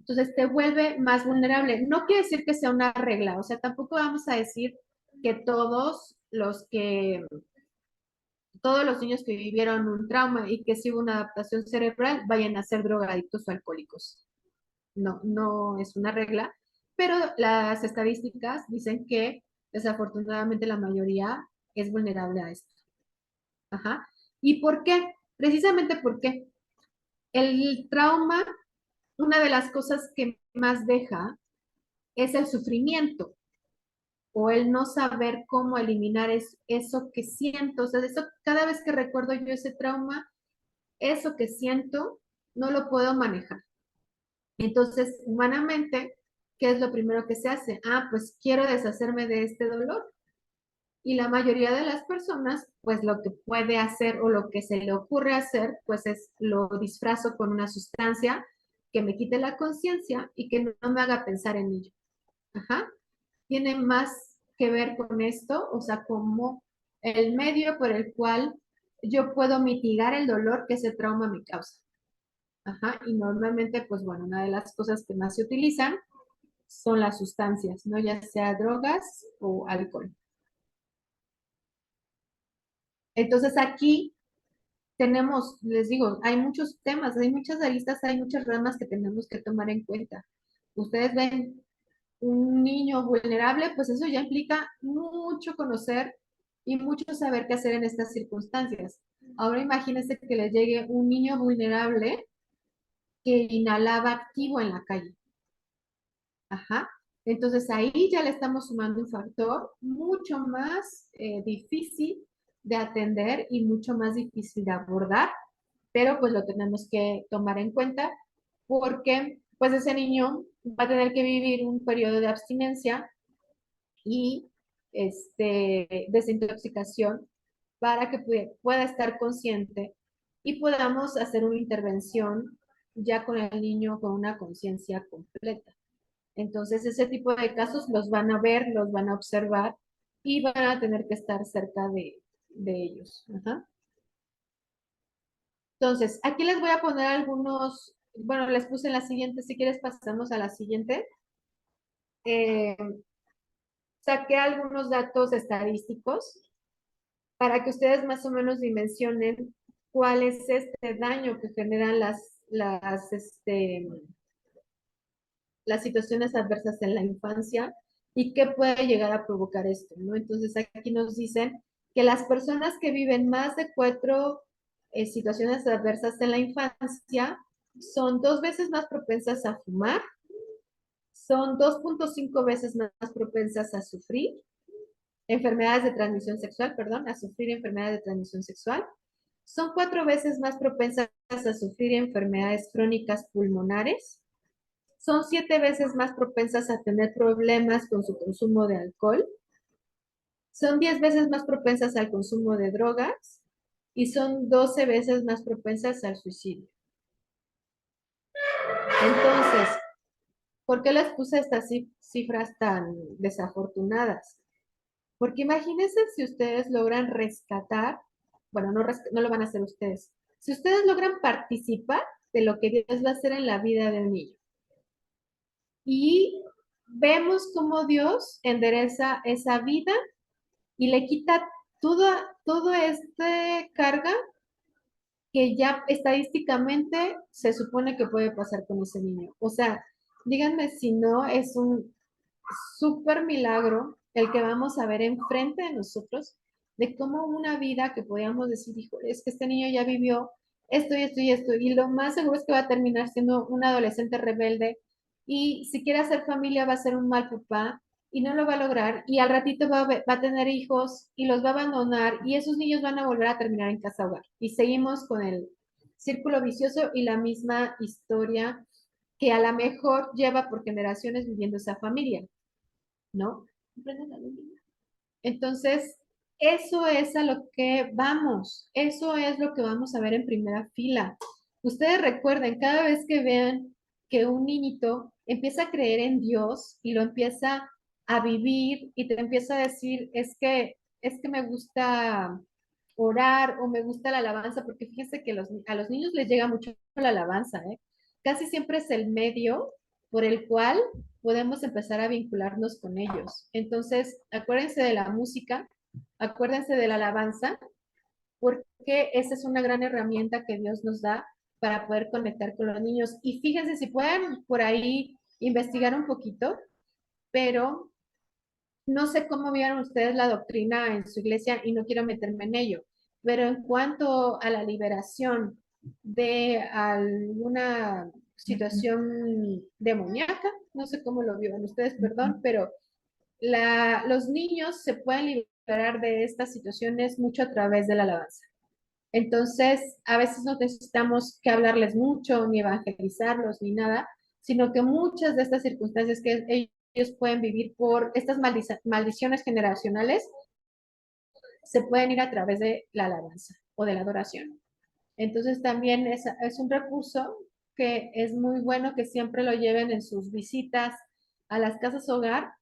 Entonces te vuelve más vulnerable. No quiere decir que sea una regla, o sea, tampoco vamos a decir que todos los niños que vivieron un trauma y que sí hubo una adaptación cerebral vayan a ser drogadictos o alcohólicos. No, no es una regla, pero las estadísticas dicen que desafortunadamente la mayoría es vulnerable a esto. Ajá. ¿Y por qué? Precisamente porque el trauma, una de las cosas que más deja es el sufrimiento o el no saber cómo eliminar eso que siento. O sea, eso, cada vez que recuerdo yo ese trauma, eso que siento, no lo puedo manejar. Entonces, humanamente, ¿qué es lo primero que se hace? Ah, pues quiero deshacerme de este dolor. Y la mayoría de las personas, pues lo que puede hacer o lo que se le ocurre hacer, pues es lo disfrazo con una sustancia que me quite la conciencia y que no me haga pensar en ello. Ajá. Tiene más que ver con esto, o sea, como el medio por el cual yo puedo mitigar el dolor que ese trauma me causa. Ajá. Y normalmente, pues bueno, una de las cosas que más se utilizan son las sustancias, ¿no? Ya sea drogas o alcohol. Entonces aquí tenemos, les digo, hay muchos temas, hay muchas aristas, hay muchas ramas que tenemos que tomar en cuenta. Ustedes ven un niño vulnerable, pues eso ya implica mucho conocer y mucho saber qué hacer en estas circunstancias. Ahora imagínense que les llegue un niño vulnerable que inhalaba activo en la calle. Ajá. Entonces ahí ya le estamos sumando un factor mucho más difícil de atender y mucho más difícil de abordar, pero pues lo tenemos que tomar en cuenta porque pues ese niño va a tener que vivir un periodo de abstinencia y desintoxicación para que pueda estar consciente y podamos hacer una intervención ya con el niño con una conciencia completa. Entonces, ese tipo de casos los van a ver, los van a observar y van a tener que estar cerca de ellos. Ajá. Entonces, aquí les voy a poner algunos, bueno, les puse en la siguiente, si quieres pasamos a la siguiente. Eh, Saqué algunos datos estadísticos para que ustedes más o menos dimensionen cuál es este daño que generan las situaciones adversas en la infancia y qué puede llegar a provocar esto, ¿no? Entonces aquí nos dicen que las personas que viven más de 4 situaciones adversas en la infancia son 2 veces más propensas a fumar, son 2.5 veces más propensas a sufrir enfermedades de transmisión sexual, perdón, a sufrir enfermedades de transmisión sexual, son 4 veces más propensas a sufrir enfermedades crónicas pulmonares, son 7 veces más propensas a tener problemas con su consumo de alcohol, son 10 veces más propensas al consumo de drogas y son 12 veces más propensas al suicidio. Entonces, ¿por qué les puse estas cifras tan desafortunadas? Porque imagínense si ustedes logran rescatar, bueno, no lo van a hacer ustedes, si ustedes logran participar de lo que Dios va a hacer en la vida de un niño. Y vemos cómo Dios endereza esa vida y le quita todo este carga que ya estadísticamente se supone que puede pasar con ese niño. O sea, díganme si no es un súper milagro el que vamos a ver enfrente de nosotros de cómo una vida que podíamos decir, hijo, es que este niño ya vivió esto y esto y esto, y lo más seguro es que va a terminar siendo un adolescente rebelde y si quiere hacer familia va a ser un mal papá y no lo va a lograr y al ratito va a tener hijos y los va a abandonar y esos niños van a volver a terminar en casa hogar. Y seguimos con el círculo vicioso y la misma historia que a lo mejor lleva por generaciones viviendo esa familia, ¿no? Entonces, eso es a lo que vamos, eso es lo que vamos a ver en primera fila. Ustedes recuerden, cada vez que vean que un niñito empieza a creer en Dios y lo empieza a vivir y te empieza a decir, es que me gusta orar o me gusta la alabanza, porque fíjense que a los niños les llega mucho la alabanza, ¿eh? Casi siempre es el medio por el cual podemos empezar a vincularnos con ellos. Entonces, acuérdense de la música, acuérdense de la alabanza, porque esa es una gran herramienta que Dios nos da para poder conectar con los niños. Y fíjense si pueden por ahí investigar un poquito, pero no sé cómo vieron ustedes la doctrina en su iglesia y no quiero meterme en ello, pero en cuanto a la liberación de alguna situación demoníaca, no sé cómo lo vieron ustedes, perdón, pero los niños se pueden liberar de estas situaciones mucho a través de la alabanza. Entonces, a veces no necesitamos que hablarles mucho, ni evangelizarlos, ni nada, sino que muchas de estas circunstancias que ellos pueden vivir por estas maldiciones generacionales se pueden ir a través de la alabanza o de la adoración. Entonces, también es un recurso que es muy bueno que siempre lo lleven en sus visitas a las casas hogar.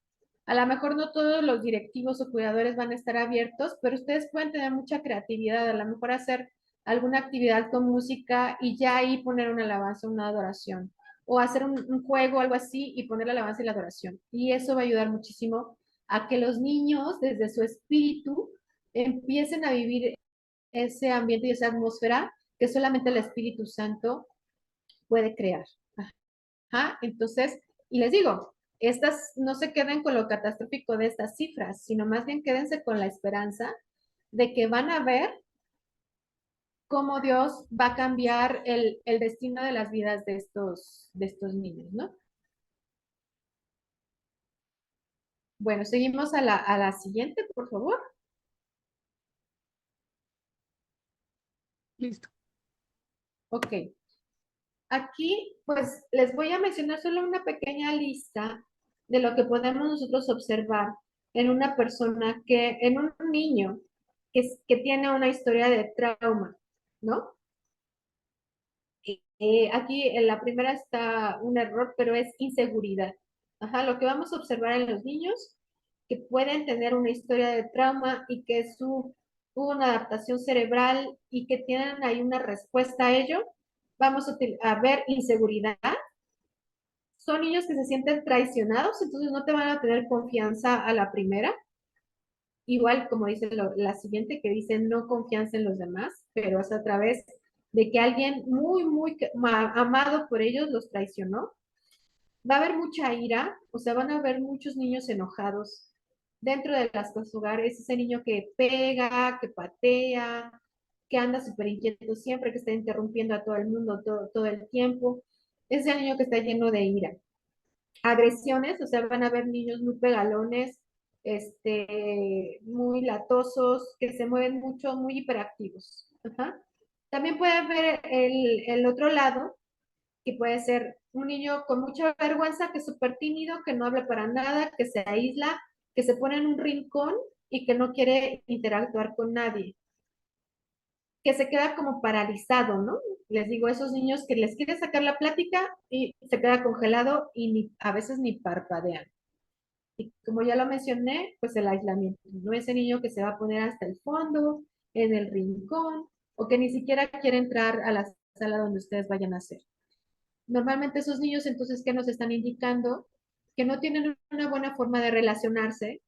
A lo mejor no todos los directivos o cuidadores van a estar abiertos, pero ustedes pueden tener mucha creatividad, a lo mejor hacer alguna actividad con música y ya ahí poner una alabanza, una adoración, o hacer un juego, algo así, y poner la alabanza y la adoración. Y eso va a ayudar muchísimo a que los niños, desde su espíritu, empiecen a vivir ese ambiente y esa atmósfera que solamente el Espíritu Santo puede crear. Ajá, entonces, y les digo, estas no se queden con lo catastrófico de estas cifras, sino más bien quédense con la esperanza de que van a ver cómo Dios va a cambiar el destino de las vidas de estos niños, ¿no? Bueno, seguimos a la siguiente, por favor. Listo. Ok. Aquí, pues, les voy a mencionar solo una pequeña lista de lo que podemos nosotros observar en una persona en un niño que tiene una historia de trauma, ¿no? Aquí en la primera está un error, pero es inseguridad. Ajá, lo que vamos a observar en los niños que pueden tener una historia de trauma y que hubo una adaptación cerebral y que tienen ahí una respuesta a ello, vamos a ver inseguridad. Son niños que se sienten traicionados, entonces no te van a tener confianza a la primera. Igual como dice la siguiente que dice no confianza en los demás, pero es a través de que alguien muy amado por ellos los traicionó. Va a haber mucha ira, o sea, van a haber muchos niños enojados dentro de las casas hogares, ese niño que pega, que patea, que anda súper inquieto siempre, que está interrumpiendo a todo el mundo todo el tiempo, ese niño que está lleno de ira. Agresiones, o sea, van a haber niños muy pegalones, muy latosos, que se mueven mucho, muy hiperactivos. Ajá. También puede haber el otro lado, que puede ser un niño con mucha vergüenza, que es súper tímido, que no habla para nada, que se aísla, que se pone en un rincón y que no quiere interactuar con nadie, que se queda como paralizado, ¿no? Les digo, esos niños que les quiere sacar la plática y se queda congelado y a veces ni parpadean. Y como ya lo mencioné, pues el aislamiento, ¿no? Ese niño que se va a poner hasta el fondo, en el rincón, o que ni siquiera quiere entrar a la sala donde ustedes vayan a hacer. Normalmente esos niños entonces, ¿qué nos están indicando? Que no tienen una buena forma de relacionarse,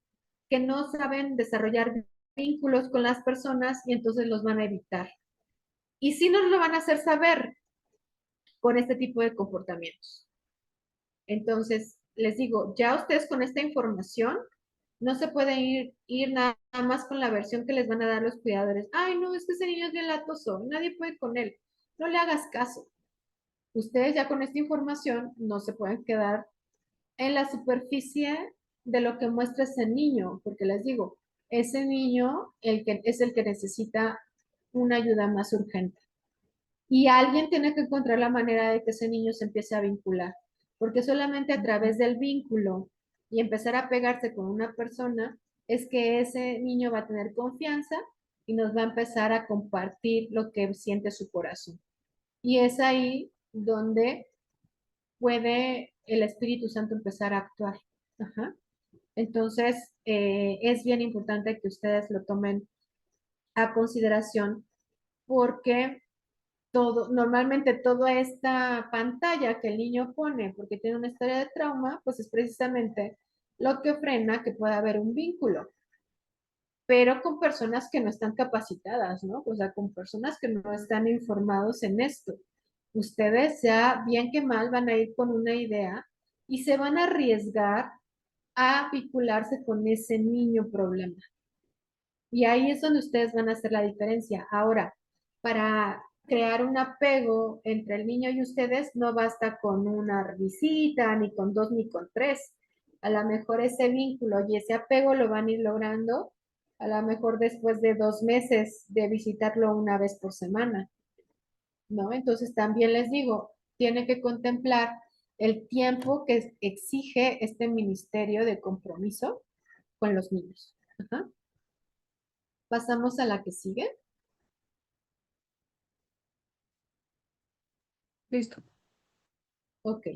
que no saben desarrollar vínculos con las personas y entonces los van a evitar. Y sí nos lo van a hacer saber con este tipo de comportamientos. Entonces, les digo, ya ustedes con esta información no se pueden ir nada más con la versión que les van a dar los cuidadores. Ay, no, es que ese niño es bien latoso, nadie puede con él. No le hagas caso. Ustedes ya con esta información no se pueden quedar en la superficie de lo que muestra ese niño, porque les digo, ese niño es el que necesita una ayuda más urgente. Y alguien tiene que encontrar la manera de que ese niño se empiece a vincular, porque solamente a través del vínculo y empezar a pegarse con una persona es que ese niño va a tener confianza y nos va a empezar a compartir lo que siente su corazón. Y es ahí donde puede el Espíritu Santo empezar a actuar. Ajá. Entonces, es bien importante que ustedes lo tomen a consideración porque normalmente toda esta pantalla que el niño pone porque tiene una historia de trauma, pues es precisamente lo que frena que pueda haber un vínculo, pero con personas que no están capacitadas, ¿no? O sea, con personas que no están informados en esto. Ustedes ya bien que mal van a ir con una idea y se van a arriesgar a vincularse con ese niño problema. Y ahí es donde ustedes van a hacer la diferencia. Ahora, para crear un apego entre el niño y ustedes, no basta con una visita, ni con dos, ni con tres. A lo mejor ese vínculo y ese apego lo van a ir logrando, a lo mejor después de 2 meses de visitarlo una vez por semana, ¿no? Entonces también les digo, tiene que contemplar el tiempo que exige este ministerio de compromiso con los niños. Ajá. Pasamos a la que sigue. Listo. Ok,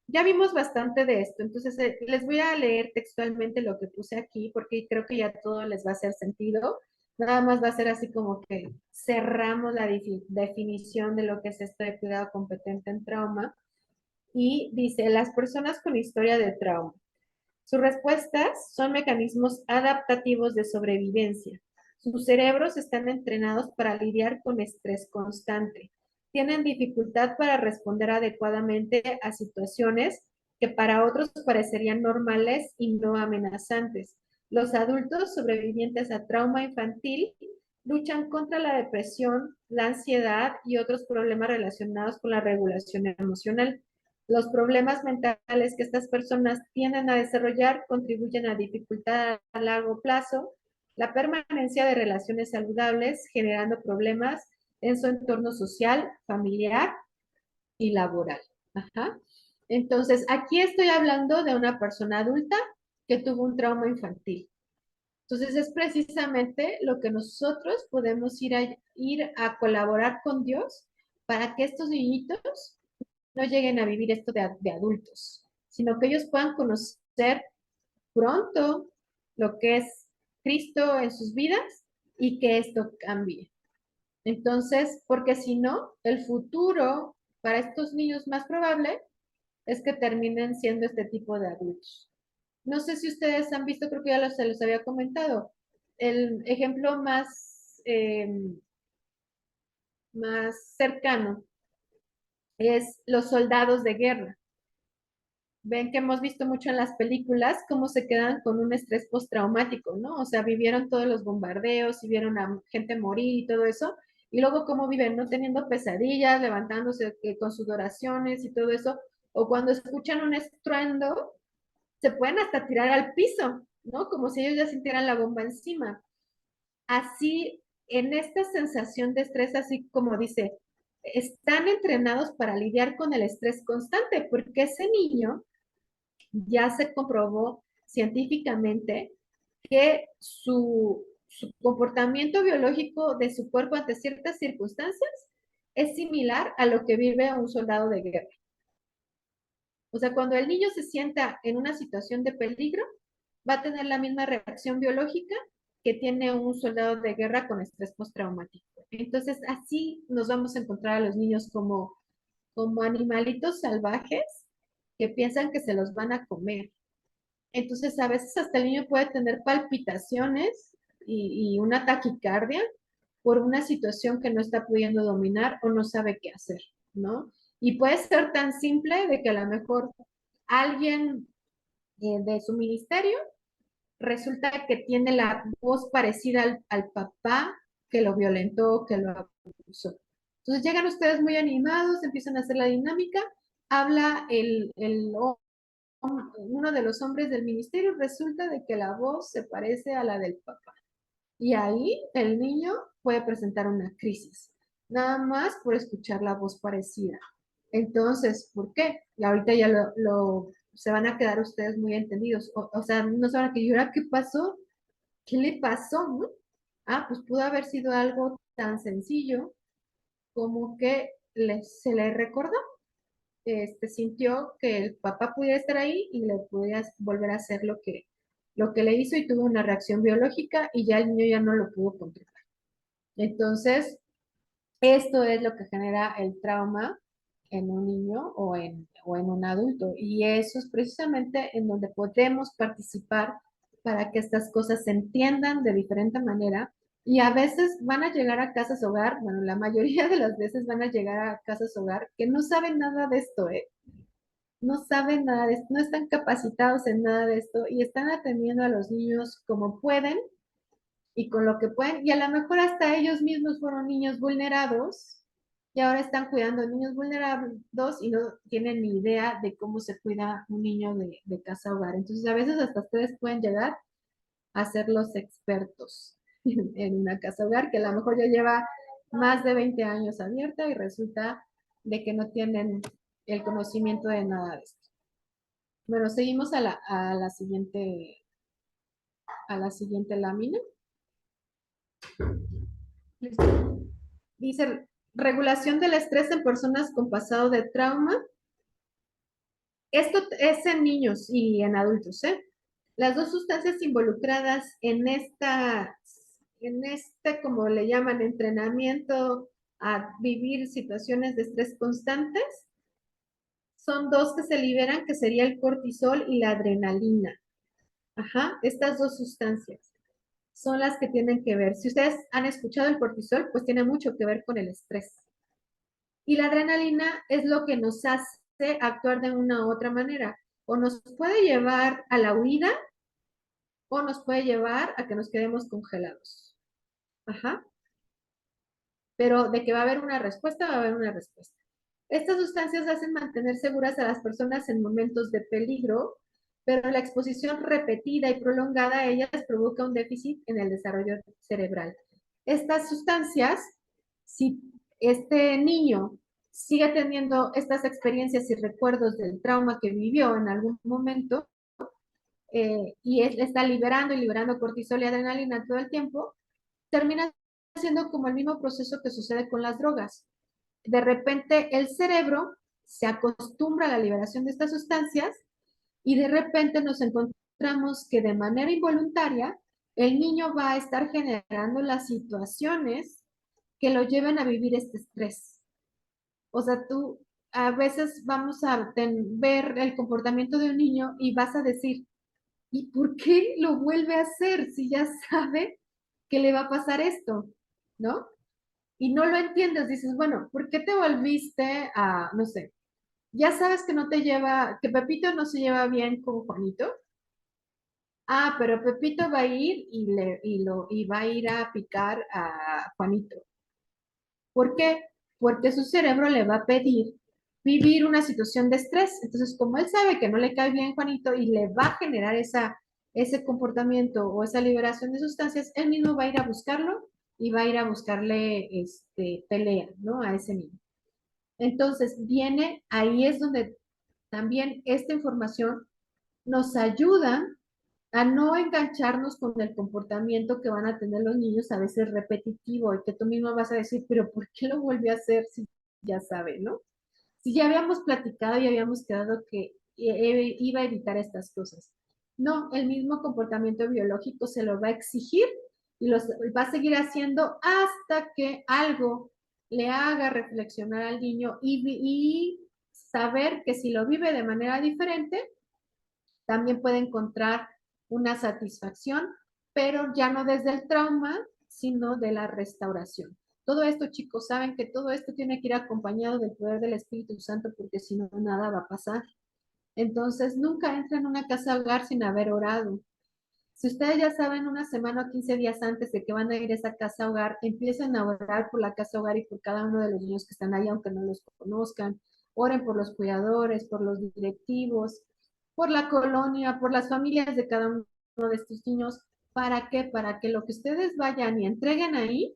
ya vimos bastante de esto, entonces les voy a leer textualmente lo que puse aquí porque creo que ya todo les va a hacer sentido. Nada más va a ser así como que cerramos la definición de lo que es esto de cuidado competente en trauma. Y dice, las personas con historia de trauma. Sus respuestas son mecanismos adaptativos de sobrevivencia. Sus cerebros están entrenados para lidiar con estrés constante. Tienen dificultad para responder adecuadamente a situaciones que para otros parecerían normales y no amenazantes. Los adultos sobrevivientes a trauma infantil luchan contra la depresión, la ansiedad y otros problemas relacionados con la regulación emocional. Los problemas mentales que estas personas tienden a desarrollar contribuyen a dificultar a largo plazo la permanencia de relaciones saludables, generando problemas en su entorno social, familiar y laboral. Ajá. Entonces, aquí estoy hablando de una persona adulta que tuvo un trauma infantil. Entonces, es precisamente lo que nosotros podemos ir a colaborar con Dios para que estos niñitos no lleguen a vivir esto de adultos, sino que ellos puedan conocer pronto lo que es Cristo en sus vidas y que esto cambie. Entonces, porque si no, el futuro para estos niños más probable es que terminen siendo este tipo de adultos. No sé si ustedes han visto, creo que ya se los había comentado, el ejemplo más cercano es los soldados de guerra. Ven que hemos visto mucho en las películas cómo se quedan con un estrés postraumático, ¿no? O sea, vivieron todos los bombardeos y vieron a gente morir y todo eso, y luego cómo viven, ¿no? Teniendo pesadillas, levantándose con sudoraciones y todo eso, o cuando escuchan un estruendo, se pueden hasta tirar al piso, ¿no? Como si ellos ya sintieran la bomba encima. Así, en esta sensación de estrés, así como dice, están entrenados para lidiar con el estrés constante, porque ese niño ya se comprobó científicamente que su comportamiento biológico de su cuerpo ante ciertas circunstancias es similar a lo que vive un soldado de guerra. O sea, cuando el niño se sienta en una situación de peligro, va a tener la misma reacción biológica que tiene un soldado de guerra con estrés postraumático. Entonces, así nos vamos a encontrar a los niños como animalitos salvajes que piensan que se los van a comer. Entonces, a veces hasta el niño puede tener palpitaciones y una taquicardia por una situación que no está pudiendo dominar o no sabe qué hacer, ¿no? Y puede ser tan simple de que a lo mejor alguien de su ministerio resulta que tiene la voz parecida al papá que lo violentó, que lo abusó. Entonces llegan ustedes muy animados, empiezan a hacer la dinámica, habla el uno de los hombres del ministerio, resulta de que la voz se parece a la del papá. Y ahí el niño puede presentar una crisis, nada más por escuchar la voz parecida. Entonces, ¿por qué? Y ahorita ya se van a quedar ustedes muy entendidos. O sea, no saben que llorar, ¿qué pasó? ¿Qué le pasó, no? Ah, pues pudo haber sido algo tan sencillo como que se le recordó, sintió que el papá pudiera estar ahí y le pudiera volver a hacer lo que le hizo y tuvo una reacción biológica y ya el niño ya no lo pudo controlar. Entonces, esto es lo que genera el trauma en un niño o en un adulto. Y eso es precisamente en donde podemos participar para que estas cosas se entiendan de diferente manera. Y a veces van a llegar a casas hogar, bueno, la mayoría de las veces van a llegar a casas hogar que no saben nada de esto, ¿eh? No saben nada de esto, no están capacitados en nada de esto y están atendiendo a los niños como pueden y con lo que pueden, y a lo mejor hasta ellos mismos fueron niños vulnerados y ahora están cuidando a niños vulnerados y no tienen ni idea de cómo se cuida un niño de casa hogar. Entonces a veces hasta ustedes pueden llegar a ser los expertos en una casa hogar que a lo mejor ya lleva más de 20 años abierta y resulta de que no tienen el conocimiento de nada de esto. Bueno, seguimos a la siguiente lámina. Listo. Dice, regulación del estrés en personas con pasado de trauma. Esto es en niños y en adultos, ¿eh? Las dos sustancias involucradas en como le llaman, entrenamiento a vivir situaciones de estrés constantes, son dos que se liberan, que sería el cortisol y la adrenalina. Ajá, estas dos sustancias son las que tienen que ver. Si ustedes han escuchado el cortisol, pues tiene mucho que ver con el estrés. Y la adrenalina es lo que nos hace actuar de una u otra manera. O nos puede llevar a la huida o nos puede llevar a que nos quedemos congelados. Ajá. Pero de que va a haber una respuesta, va a haber una respuesta. Estas sustancias hacen mantener seguras a las personas en momentos de peligro, pero la exposición repetida y prolongada a ellas provoca un déficit en el desarrollo cerebral. Estas sustancias, si este niño sigue teniendo estas experiencias y recuerdos del trauma que vivió en algún momento, y él está liberando y liberando cortisol y adrenalina todo el tiempo, termina siendo como el mismo proceso que sucede con las drogas. De repente el cerebro se acostumbra a la liberación de estas sustancias y de repente nos encontramos que de manera involuntaria el niño va a estar generando las situaciones que lo lleven a vivir este estrés. O sea, tú a veces vamos a ver el comportamiento de un niño y vas a decir, ¿y por qué lo vuelve a hacer si ya sabe que le va a pasar esto? ¿No? Y no lo entiendes, dices, bueno, ¿por qué te volviste a, no sé, ya sabes que no te lleva, que Pepito no se lleva bien con Juanito? Ah, pero Pepito va a ir y va a ir a picar a Juanito. ¿Por qué? Porque su cerebro le va a pedir vivir una situación de estrés. Entonces, como él sabe que no le cae bien Juanito y le va a generar ese comportamiento o esa liberación de sustancias, él mismo va a ir a buscarlo y va a ir a buscarle pelea, ¿no? A ese niño. Entonces, ahí es donde también esta información nos ayuda a no engancharnos con el comportamiento que van a tener los niños a veces repetitivo y que tú mismo vas a decir, pero ¿por qué lo volvió a hacer si ya sabe, ¿no? Si ya habíamos platicado y habíamos quedado que iba a evitar estas cosas. No, el mismo comportamiento biológico se lo va a exigir y va a seguir haciendo hasta que algo le haga reflexionar al niño y saber que si lo vive de manera diferente, también puede encontrar una satisfacción, pero ya no desde el trauma, sino de la restauración. Todo esto, chicos, saben que todo esto tiene que ir acompañado del poder del Espíritu Santo, porque si no, nada va a pasar. Entonces, nunca entren en una casa hogar sin haber orado. Si ustedes ya saben una semana o 15 días antes de que van a ir a esa casa hogar, empiecen a orar por la casa hogar y por cada uno de los niños que están ahí, aunque no los conozcan. Oren por los cuidadores, por los directivos, por la colonia, por las familias de cada uno de estos niños. ¿Para qué? Para que lo que ustedes vayan y entreguen ahí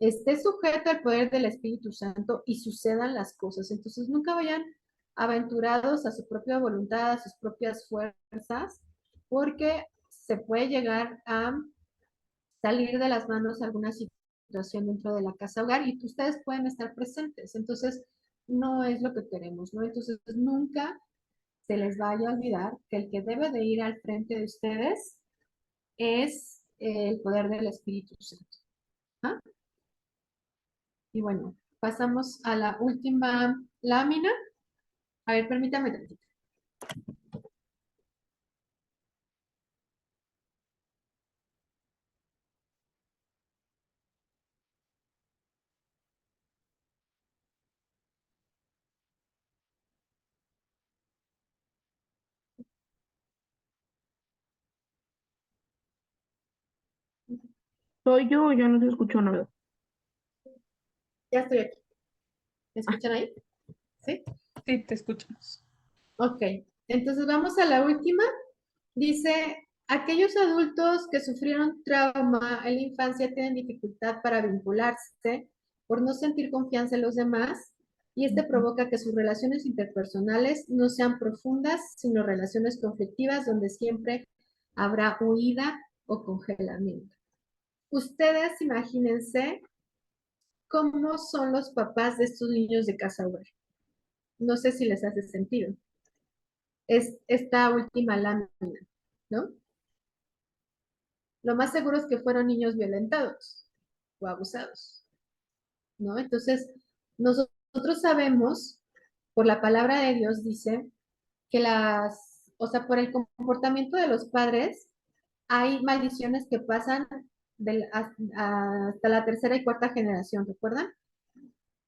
esté sujeto al poder del Espíritu Santo y sucedan las cosas. Entonces nunca vayan aventurados a su propia voluntad, a sus propias fuerzas, porque se puede llegar a salir de las manos alguna situación dentro de la casa hogar y ustedes pueden estar presentes. Entonces, no es lo que queremos, ¿no? Entonces, nunca se les vaya a olvidar que el que debe de ir al frente de ustedes es el poder del Espíritu Santo. ¿Ah? Y bueno, pasamos a la última lámina. A ver, permítame tantito. ¿Soy yo o ya no se escuchó nada? Ya estoy aquí. ¿Me escuchan ahí? ¿Sí? Sí, te escuchamos. Ok. Entonces vamos a la última. Dice, aquellos adultos que sufrieron trauma en la infancia tienen dificultad para vincularse por no sentir confianza en los demás y este provoca que sus relaciones interpersonales no sean profundas, sino relaciones conflictivas donde siempre habrá huida o congelamiento. Ustedes imagínense cómo son los papás de estos niños de casa hogar. No sé si les hace sentido. Es esta última lámina, ¿no? Lo más seguro es que fueron niños violentados o abusados, ¿no? Entonces, nosotros sabemos, por la palabra de Dios dice, que o sea, por el comportamiento de los padres, hay maldiciones que pasan hasta la tercera y cuarta generación, ¿recuerdan?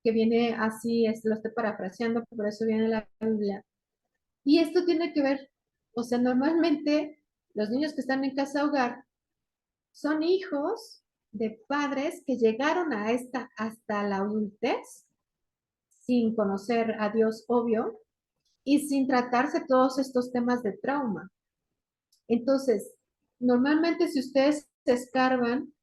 Que viene así, lo estoy parafraseando, por eso viene la Biblia. Y esto tiene que ver, o sea, normalmente los niños que están en casa hogar son hijos de padres que llegaron a hasta la adultez sin conocer a Dios, obvio, y sin tratarse todos estos temas de trauma. Entonces, normalmente si ustedes se escarban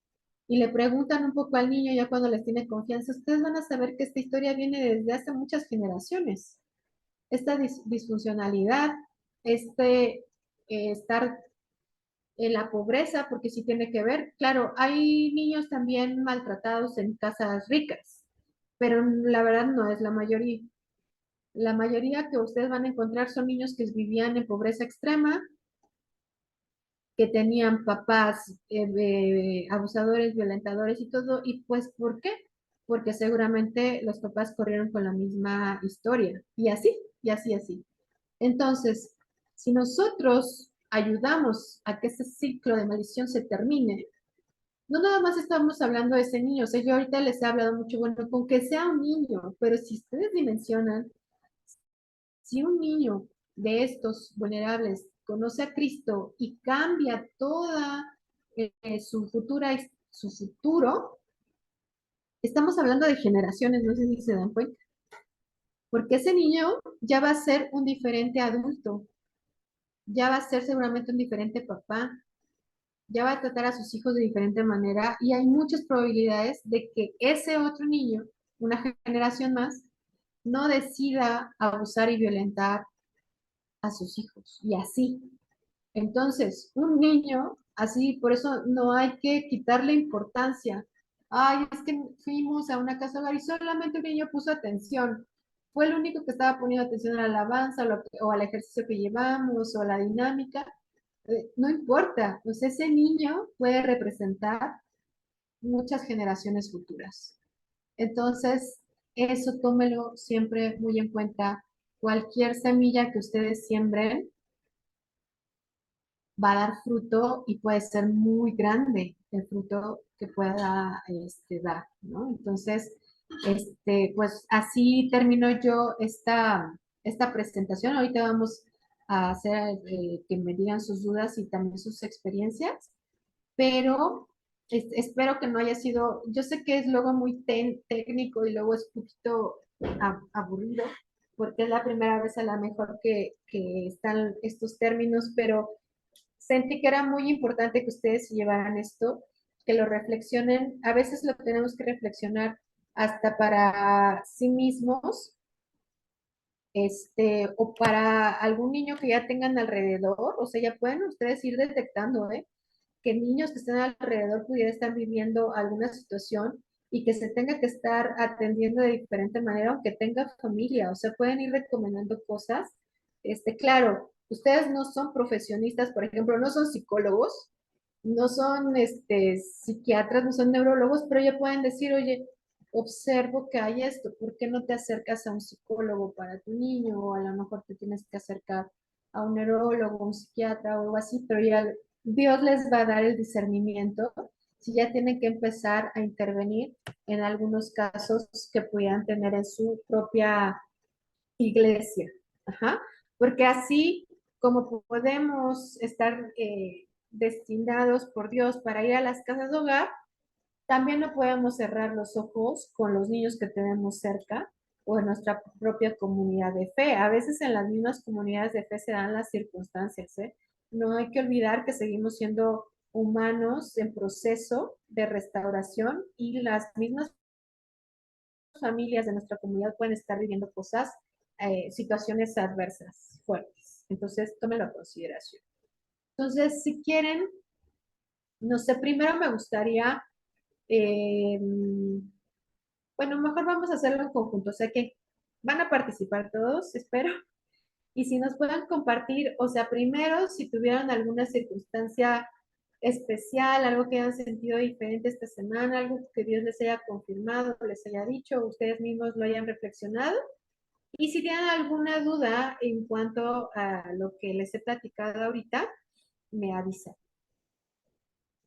y le preguntan un poco al niño ya cuando les tiene confianza, ustedes van a saber que esta historia viene desde hace muchas generaciones. Esta disfuncionalidad, estar en la pobreza, porque sí tiene que ver. Claro, hay niños también maltratados en casas ricas, pero la verdad no es la mayoría. La mayoría que ustedes van a encontrar son niños que vivían en pobreza extrema, que tenían papás abusadores, violentadores y todo. ¿Y pues por qué? Porque seguramente los papás corrieron con la misma historia. Y así, y así, así. Entonces, si nosotros ayudamos a que ese ciclo de maldición se termine, no nada más estamos hablando de ese niño, o sea, yo ahorita les he hablado mucho, bueno, con que sea un niño, pero si ustedes dimensionan, si un niño de estos vulnerables conoce a Cristo y cambia toda su futuro, estamos hablando de generaciones, no sé si se dan cuenta, porque ese niño ya va a ser un diferente adulto, ya va a ser seguramente un diferente papá, ya va a tratar a sus hijos de diferente manera y hay muchas probabilidades de que ese otro niño, una generación más, no decida abusar y violentar a sus hijos y así. Entonces, un niño, así, por eso no hay que quitarle importancia. Ay, es que fuimos a una casa hogar y solamente un niño puso atención. Fue el único que estaba poniendo atención a la alabanza o al ejercicio que llevamos o a la dinámica. No importa, pues ese niño puede representar muchas generaciones futuras. Entonces, eso tómelo siempre muy en cuenta. Cualquier semilla que ustedes siembren va a dar fruto y puede ser muy grande el fruto que pueda dar, ¿no? Entonces, pues así termino yo esta presentación. Ahorita vamos a hacer que me digan sus dudas y también sus experiencias, pero espero que no haya sido, yo sé que es luego muy técnico y luego es un poquito aburrido, porque es la primera vez a lo mejor que están estos términos, pero sentí que era muy importante que ustedes se llevaran esto, que lo reflexionen. A veces lo tenemos que reflexionar hasta para sí mismos, o para algún niño que ya tengan alrededor, o sea, ya pueden ustedes ir detectando, que niños que estén alrededor pudieran estar viviendo alguna situación y que se tenga que estar atendiendo de diferente manera, aunque tenga familia, o sea, pueden ir recomendando cosas. Claro, ustedes no son profesionistas, por ejemplo, no son psicólogos, no son psiquiatras, no son neurólogos, pero ya pueden decir, oye, observo que hay esto, ¿por qué no te acercas a un psicólogo para tu niño? O a lo mejor te tienes que acercar a un neurólogo, un psiquiatra o algo así, pero ya Dios les va a dar el discernimiento si ya tienen que empezar a intervenir en algunos casos que pudieran tener en su propia iglesia. Ajá. Porque así como podemos estar destinados por Dios para ir a las casas de hogar, también no podemos cerrar los ojos con los niños que tenemos cerca o en nuestra propia comunidad de fe. A veces en las mismas comunidades de fe se dan las circunstancias, ¿eh? No hay que olvidar que seguimos siendo humanos en proceso de restauración y las mismas familias de nuestra comunidad pueden estar viviendo cosas, situaciones adversas fuertes. Entonces, tómenlo a consideración. Entonces, si quieren, no sé, primero me gustaría, eh, bueno, mejor vamos a hacerlo en conjunto, o sea que van a participar todos, espero, y si nos puedan compartir, o sea, primero, si tuvieran alguna circunstancia especial, algo que hayan sentido diferente esta semana, algo que Dios les haya confirmado, les haya dicho, ustedes mismos lo hayan reflexionado. Y si tienen alguna duda en cuanto a lo que les he platicado ahorita, me avisan.